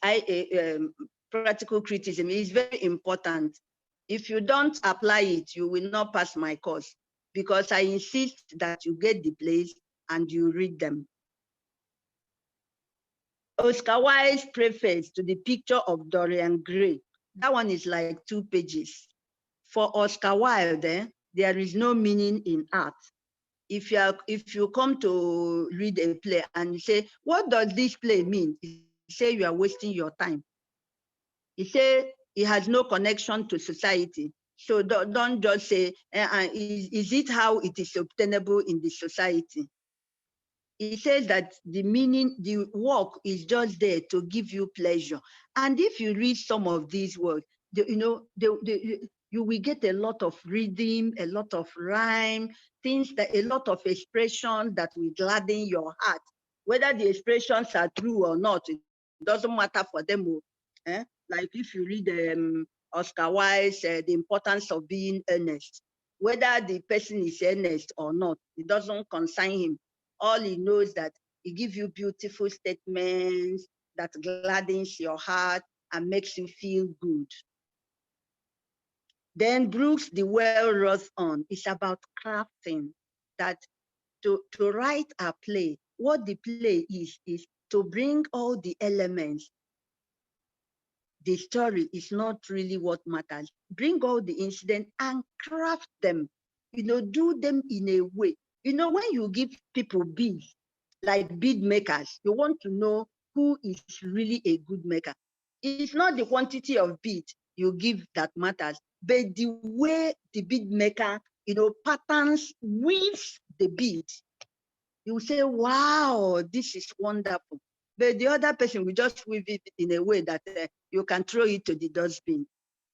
practical criticism. It is very important. If you don't apply it, you will not pass my course, because I insist that you get the plays and you read them. Oscar Wilde's preface to the picture of Dorian Gray. That one is like 2 pages. For Oscar Wilde, there is no meaning in art. If you come to read a play and you say, what does this play mean? You say you are wasting your time. He say it has no connection to society. So don't just say, is it how it is obtainable in the society? He says that the meaning, the work is just there to give you pleasure. And if you read some of these words, You will get a lot of rhythm, a lot of rhyme, things that a lot of expression that will gladden your heart. Whether the expressions are true or not, it doesn't matter for them. Like if you read Oscar Wilde's The Importance of Being Earnest, whether the person is earnest or not, it doesn't concern him. All he knows that he gives you beautiful statements that gladdens your heart and makes you feel good. Then Brooks, The Well Wrought On, is about crafting, that to write a play, what the play is to bring all the elements. The story is not really what matters. Bring all the incidents and craft them, do them in a way. When you give people beads, like bead makers, you want to know who is really a good maker. It's not the quantity of bead you give that matters, but the way the bead maker, patterns weaves the bead. You say, wow, this is wonderful. But the other person will just weave it in a way that you can throw it to the dustbin.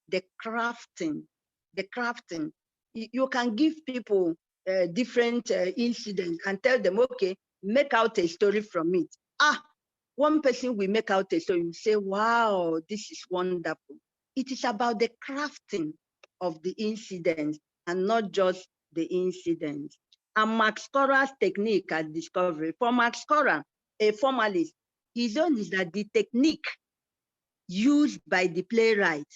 The crafting. You can give people different incidents and tell them, okay, make out a story from it. One person will make out a story. You say, wow, this is wonderful. It is about the crafting of the incidents and not just the incidents. And Max Cora's technique at discovery. For Max Cora, a formalist, his own is that the technique used by the playwright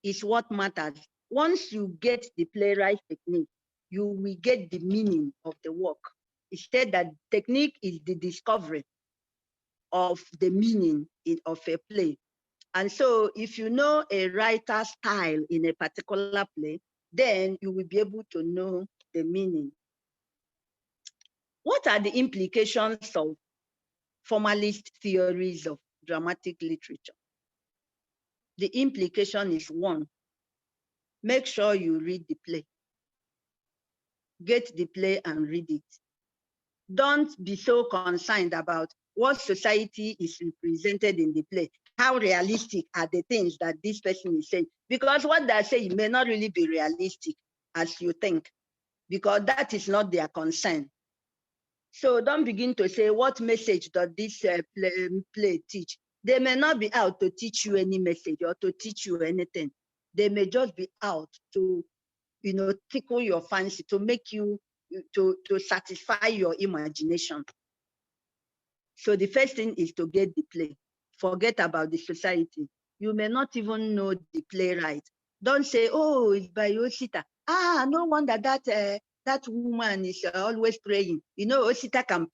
is what matters. Once you get the playwright technique, you will get the meaning of the work. He said that technique is the discovery of the meaning of a play. And so if you know a writer's style in a particular play, then you will be able to know the meaning. What are the implications of formalist theories of dramatic literature? The implication is one, make sure you read the play. Get the play and read it. Don't be so concerned about what society is represented in the play. How realistic are the things that this person is saying? Because what they're saying may not really be realistic as you think, because that is not their concern. So don't begin to say, what message does this play teach? They may not be out to teach you any message or to teach you anything. They may just be out to, tickle your fancy, to make you, to satisfy your imagination. So the first thing is to get the play. Forget about the society. You may not even know the playwright. Don't say, oh, it's by Osita. No wonder that woman is always praying. Osita can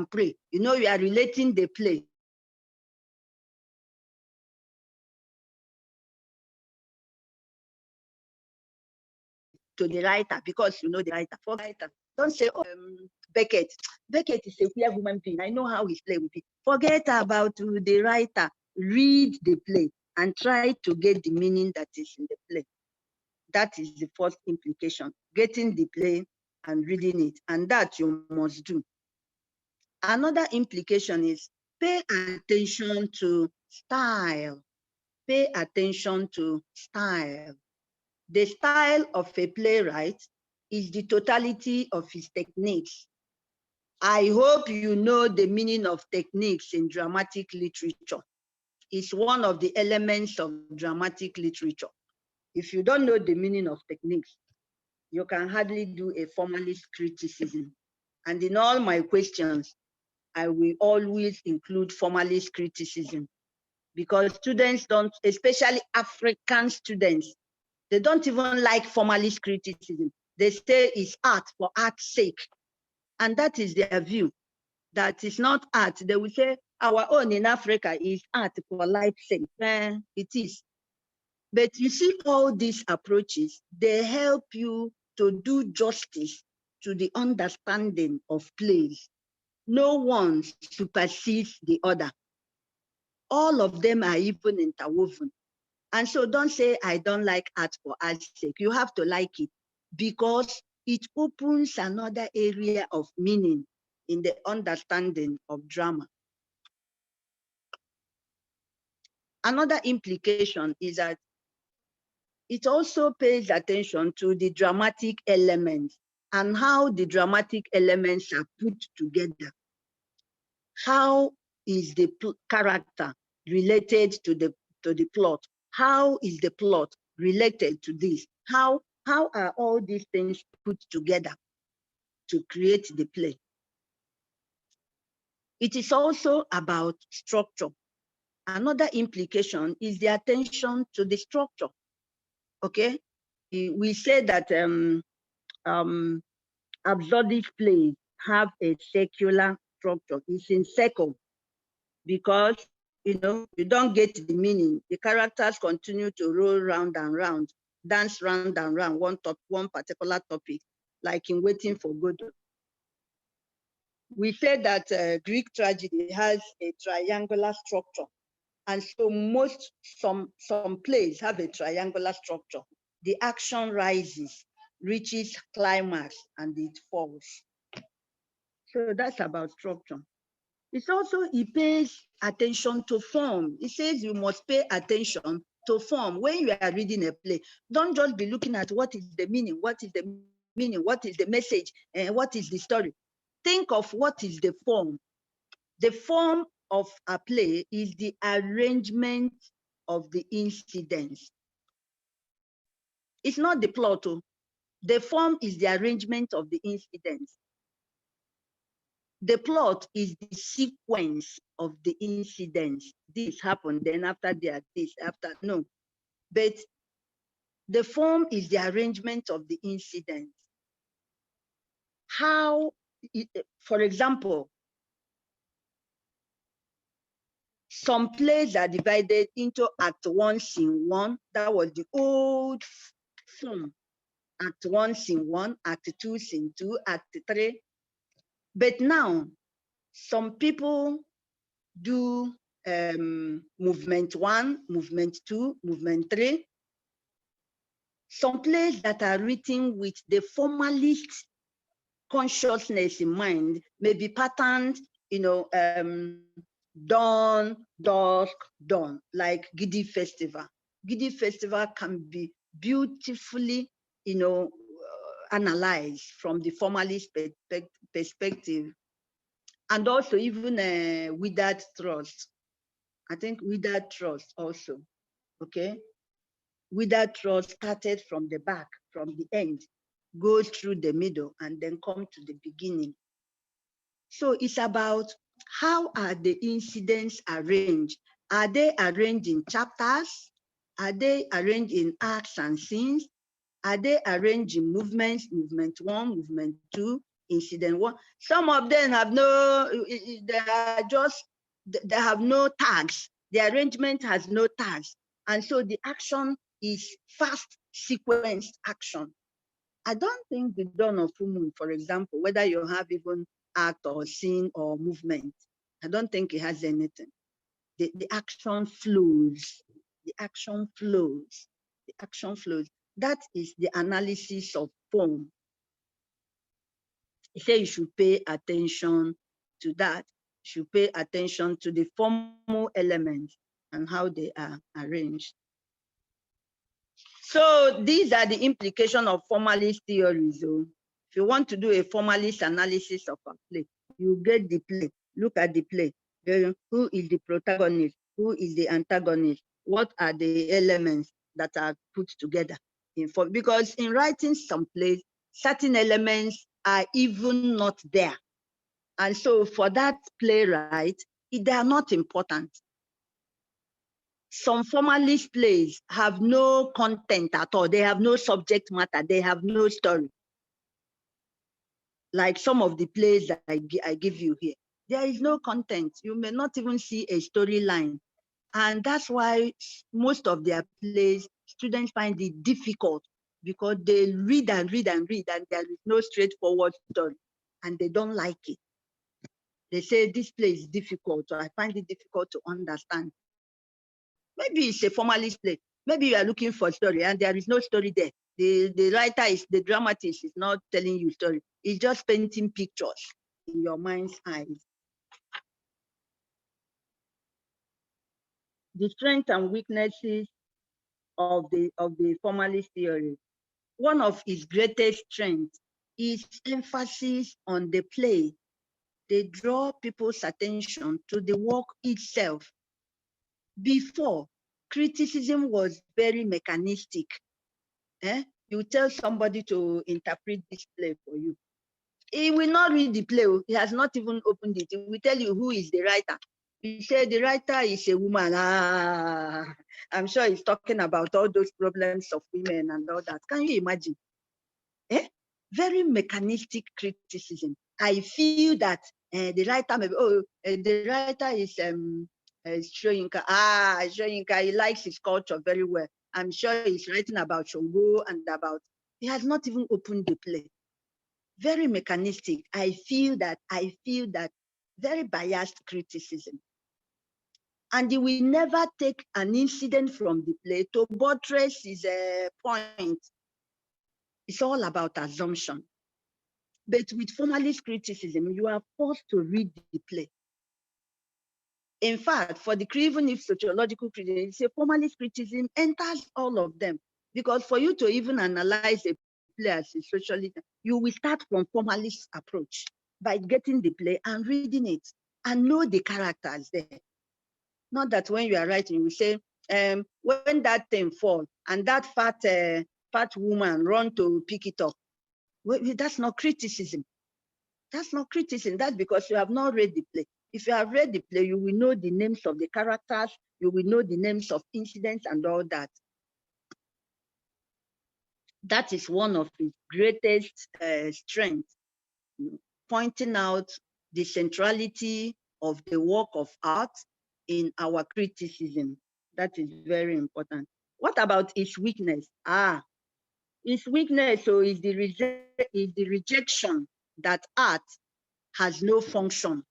pray. You are relating the play to the writer because you know the writer. For writer, don't say, oh, Beckett. Beckett is a queer human being. I know how he's playing with it. Forget about the writer. Read the play and try to get the meaning that is in the play. That is the first implication, getting the play and reading it. And that you must do. Another implication is pay attention to style. Pay attention to style. The style of a playwright is the totality of his techniques. I hope you know the meaning of techniques in dramatic literature. It's one of the elements of dramatic literature. If you don't know the meaning of techniques, you can hardly do a formalist criticism. And in all my questions, I will always include formalist criticism because students don't, especially African students, they don't even like formalist criticism. They say it's art for art's sake. And that is their view, that is not art. They will say our own in Africa is art for life's sake. It is. But you see, all these approaches, they help you to do justice to the understanding of plays. No one supersedes the other. All of them are even interwoven. And so don't say, I don't like art for art's sake. You have to like it because it opens another area of meaning in the understanding of drama. Another implication is that it also pays attention to the dramatic elements and how the dramatic elements are put together. How is the character related to the plot? How is the plot related to this? How are all these things put together to create the play? It is also about structure. Another implication is the attention to the structure. Okay, we say that absurdist plays have a circular structure. It's in circle because you don't get the meaning. The characters continue to roll round and round, dance round and round one particular topic, like in Waiting for Godot. We say that Greek tragedy has a triangular structure. And so some plays have a triangular structure. The action rises, reaches climax, and it falls. So that's about structure. It's also, it pays attention to form. It says you must pay attention to form. When you are reading a play, don't just be looking at what is the meaning, what is the meaning, what is the message, and what is the story. Think of what is the form. The form of a play is the arrangement of the incidents. It's not the plot. The form is the arrangement of the incidents. The plot is the sequence of the incidents. This happened, then after that, this, after, no. But the form is the arrangement of the incidents. How, for example, some plays are divided into Act 1, Scene 1. That was the old form. Act 1, Scene 1, Act 2, Scene 2, Act 3. But now, some people do movement 1, movement 2, movement 3. Some plays that are written with the formalist consciousness in mind may be patterned, dawn, dusk, dawn, like Giddy Festival. Giddy Festival can be beautifully, analyzed from the formalist perspective. And also even Withered Trust. I think Withered Trust also, okay? Withered Trust started from the back, from the end, goes through the middle, and then come to the beginning. So it's about how are the incidents arranged? Are they arranged in chapters? Are they arranged in acts and scenes? Are they arranged in movements, movement 1, movement 2, incident 1? Some of them have no, they have no tags. The arrangement has no tags. And so the action is fast sequenced action. I don't think the Dawn of Full Moon, for example, whether you have even act or scene or movement, I don't think it has anything. The action flows. The action flows. The action flows. That is the analysis of form. He said you should pay attention to that. You should pay attention to the formal elements and how they are arranged. So these are the implications of formalist theories. So if you want to do a formalist analysis of a play, you get the play, look at the play. Who is the protagonist? Who is the antagonist? What are the elements that are put together? Because in writing some plays, certain elements are even not there. And so for that playwright, they are not important. Some formalist plays have no content at all. They have no subject matter. They have no story. Like some of the plays that I give you here. There is no content. You may not even see a storyline. And that's why most of their plays, students find it difficult because they read and read and read and there is no straightforward story and they don't like it. They say this play is difficult, or I find it difficult to understand. Maybe it's a formalist play. Maybe you are looking for a story and there is no story there. The writer the dramatist is not telling you story. He's just painting pictures in your mind's eyes. The strengths and weaknesses of the formalist theory. One of its greatest strengths is emphasis on the play. They draw people's attention to the work itself. Before, criticism was very mechanistic. You tell somebody to interpret this play for you. He will not read the play. He has not even opened it. He will tell you who is the writer. He said the writer is a woman. I'm sure he's talking about all those problems of women and all that. Can you imagine? Very mechanistic criticism. I feel that the writer maybe, the writer is Shoyinka. Shoyinka, he likes his culture very well. I'm sure he's writing about Shongo and about, he has not even opened the play. Very mechanistic. I feel that very biased criticism. And he will never take an incident from the play to buttress his point. It's all about assumption. But with formalist criticism, you are forced to read the play. In fact, for the even if sociological criticism, it's a formalist criticism enters all of them. Because for you to even analyze a play as a socialist, you will start from formalist approach by getting the play and reading it and know the characters there. Not that when you are writing, you say, when that thing fall and that fat woman run to pick it up. Well, that's not criticism. That's not criticism. That's because you have not read the play. If you have read the play, you will know the names of the characters, you will know the names of incidents and all that. That is one of the greatest strengths, pointing out the centrality of the work of art in our criticism. That is very important. What about its weakness? Its weakness is the rejection that art has no function.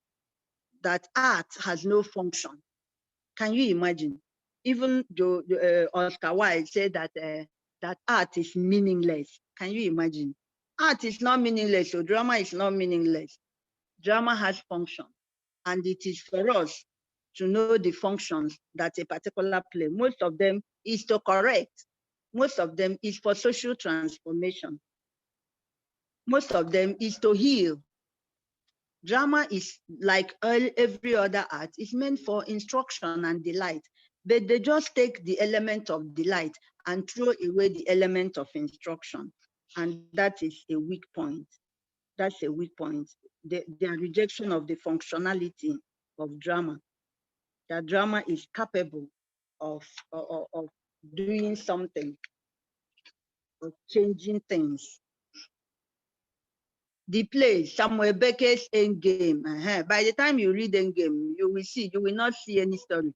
That art has no function. Can you imagine? Even Oscar Wilde said that that art is meaningless. Can you imagine? Art is not meaningless, so drama is not meaningless. Drama has function, and it is for us to know the functions that a particular play, most of them is to correct, most of them is for social transformation, most of them is to heal. Drama is like every other art, it's meant for instruction and delight, but they just take the element of delight and throw away the element of instruction. And that is a weak point. That's a weak point. The rejection of the functionality of drama. That drama is capable of doing something, of changing things. The play, Samuel Beckett's Endgame. By the time you read Endgame, you will not see any story.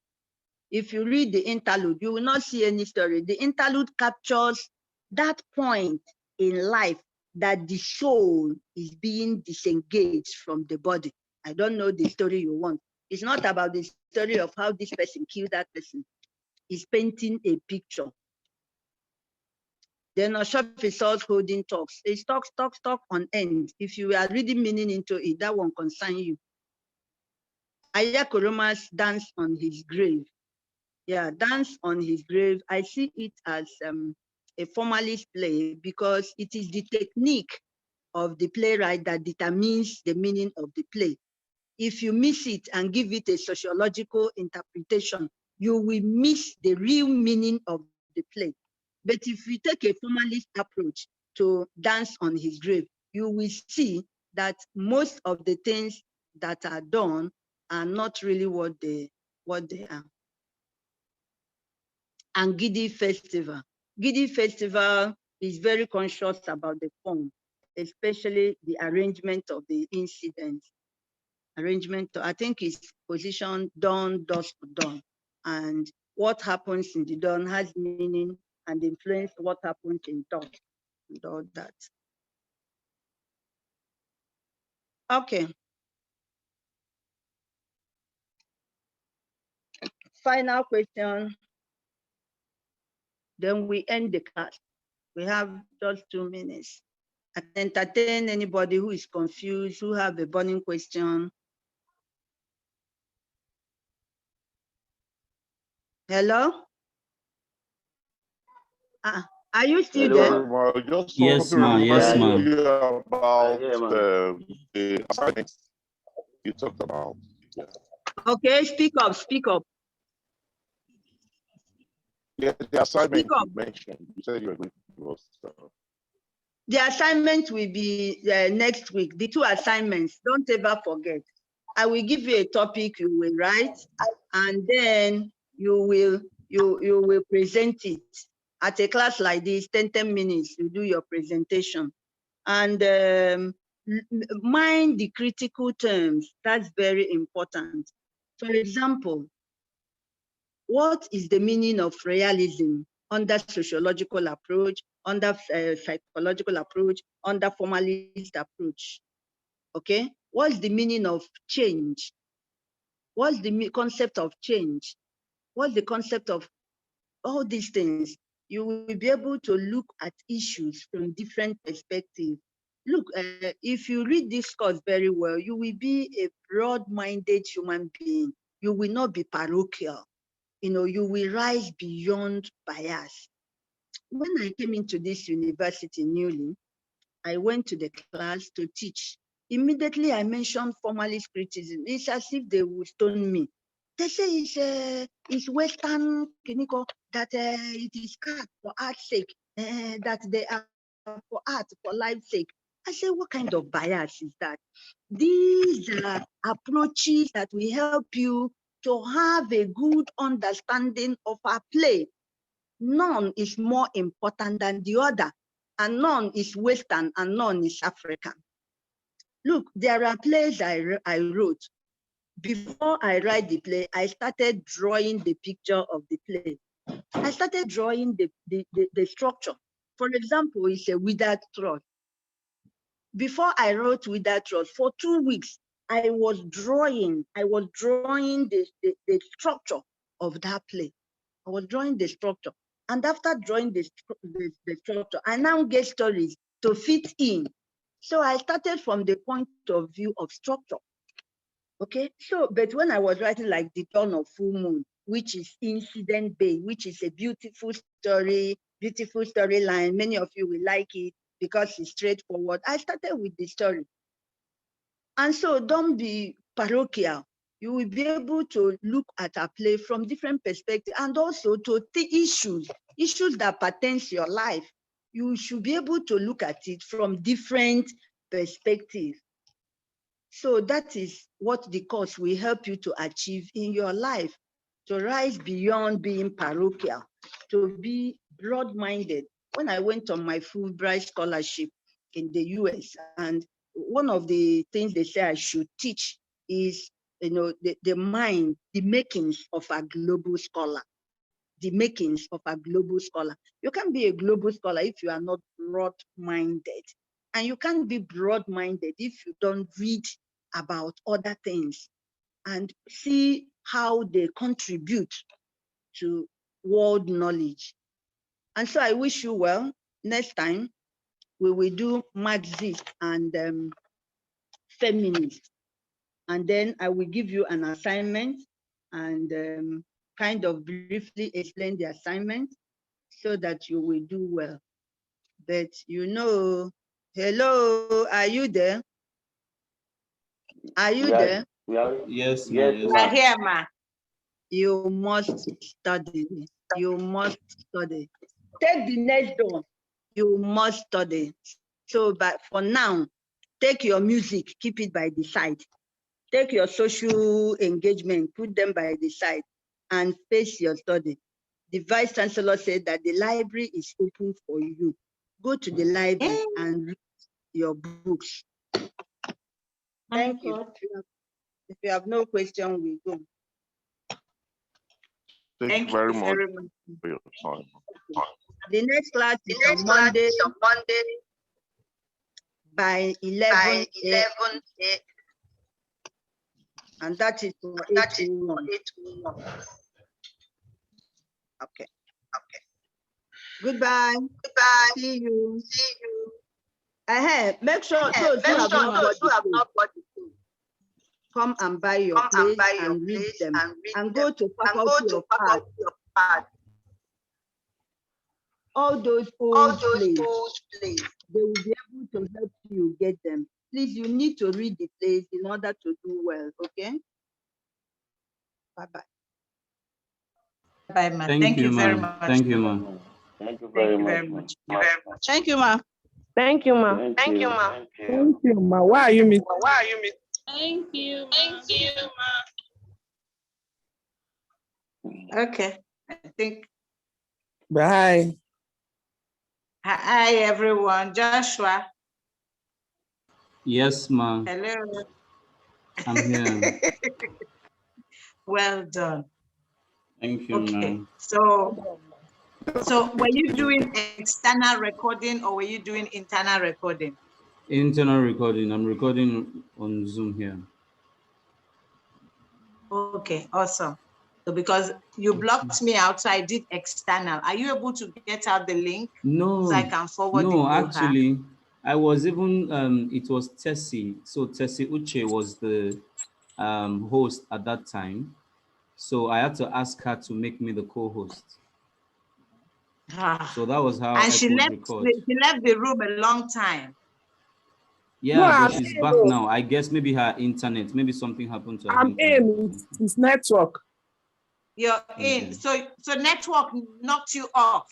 If you read the interlude, you will not see any story. The interlude captures that point in life that the soul is being disengaged from the body. I don't know the story you want. It's not about the story of how this person killed that person. It's painting a picture. Then Oshof is also holding talks. It's talk on end. If you are reading meaning into it, that won't concern you. Ayakoroma's Dance on His Grave. Yeah, Dance on His Grave. I see it as a formalist play because it is the technique of the playwright that determines the meaning of the play. If you miss it and give it a sociological interpretation, you will miss the real meaning of the play. But if you take a formalist approach to Dance on His Grave, you will see that most of the things that are done are not really what they are. And Gidi Festival. Gidi Festival is very conscious about the form, especially the arrangement of the incidents. I think it's position dawn, dusk, dawn. And what happens in the dawn has meaning and influence what happens in dusk and all that. Okay. Final question. Then we end the class. We have just 2 minutes. I can entertain anybody who is confused, who have a burning question. Hello? Are you still Hello. there? Ma, just Yes, want to ma. Yes, remind ma. you about Yeah, man. the assignment you talked about. Yeah. Okay, speak up, speak up, Yeah, the assignment speak up. you mentioned. You said you were going to give us. The assignment will be next week. The 2 assignments, don't ever forget. I will give you a topic you will write, and then you will present it. At a class like this, 10 minutes, you do your presentation. And mind the critical terms. That's very important. For example, what is the meaning of realism under sociological approach, under psychological approach, under formalist approach? Okay, what's the meaning of change? What's the concept of change? What's the concept of all these things? You will be able to look at issues from different perspectives. Look, if you read this course very well, you will be a broad-minded human being. You will not be parochial. You will rise beyond bias. When I came into this university newly, I went to the class to teach. Immediately I mentioned formalist criticism. It's as if they would stone me. They say it's Western clinical, that it is art for art's sake, that they are for art, for life's sake. I say, what kind of bias is that? These are approaches that will help you to have a good understanding of our play. None is more important than the other, and none is Western and none is African. Look, there are plays I wrote. Before I write the play, I started drawing the picture of the play. I started drawing the structure. For example, it's a withered trust. Before I wrote withered trust, for 2 weeks, I was drawing the structure of that play. I was drawing the structure. And after drawing the structure, I now get stories to fit in. So I started from the point of view of structure. Okay, so, but when I was writing like The Dawn of Full Moon, which is incident based, which is a beautiful storyline, many of you will like it because it's straightforward. I started with the story. And so don't be parochial. You will be able to look at a play from different perspectives, and also to take issues that pertain to your life. You should be able to look at it from different perspectives. So that is what the course will help you to achieve in your life, to rise beyond being parochial, to be broad-minded. When I went on my Fulbright scholarship in the US, and one of the things they say I should teach is, the mind, the makings of a global scholar. The makings of a global scholar. You can't be a global scholar if you are not broad-minded. And you can't be broad-minded if you don't read about other things and see how they contribute to world knowledge. And so I wish you well. Next time, we will do Marxist and feminist. And then I will give you an assignment and kind of briefly explain the assignment so that you will do well. But hello, are you there? Are you there? Yes, ma. Yes, Yes, We're ma. here, ma. You must study. You must study. Take the next door. You must study. So, but for now, take your music, keep it by the side. Take your social engagement, put them by the side, and face your study. The Vice Chancellor said that the library is open for you. Go to the library and read your books. Thank you. If you have no question, we go. Thank you very much for your time. The next class is on Monday by 11 a.m. And that is for 8:01. Okay. Goodbye. See you. Make sure those who have not got the food, come and buy your place and read them. And go to Faculty of Art. all those old plays, they will be able to help you get them. Please, you need to read the plays in order to do well, okay? Bye-bye. Bye, ma. Thank Thank you, you very ma'am. much. Thank you, ma'am. Thank you Thank very you much. very much. Thank you, ma. Thank you, ma. Thank you, ma. Thank you, ma. Why are you missing? Thank you. Okay. I think. Bye. Hi, everyone. Joshua. Yes, ma'am. Hello. I'm here. Well done. Thank you, Okay. ma'am. So were you doing external recording or were you doing internal recording? Internal recording. I'm recording on Zoom here. Okay, awesome. So because you blocked me out, so I did external. Are you able to get out the link so I can forward it No, to her? actually, I was even, it was Tessie. So Tessie Uche was the host at that time. So I had to ask her to make me the co-host. So that was how I And she could left, record. she left the room a long time. Yeah, No, but I'm she's in, back oh. now. I guess maybe her internet, maybe something happened to her I'm internet. in. It's network. You're in. Okay. So network knocked you off.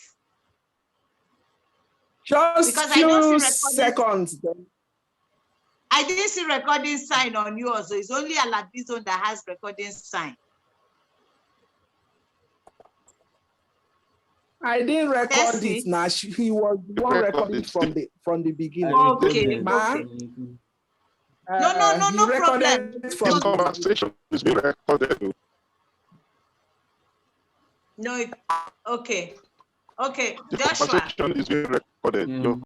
Just Because I don't see few recording. seconds. Then. I didn't see recording sign on yours. So it's only Alabizon that has recording sign. I didn't record Tessie? it. Now he was the one recording from the beginning. Okay. Ma, Okay. No he recorded problem. from This conversation is being recorded. No, okay. Okay, The Joshua. conversation is being recorded. Yeah. Your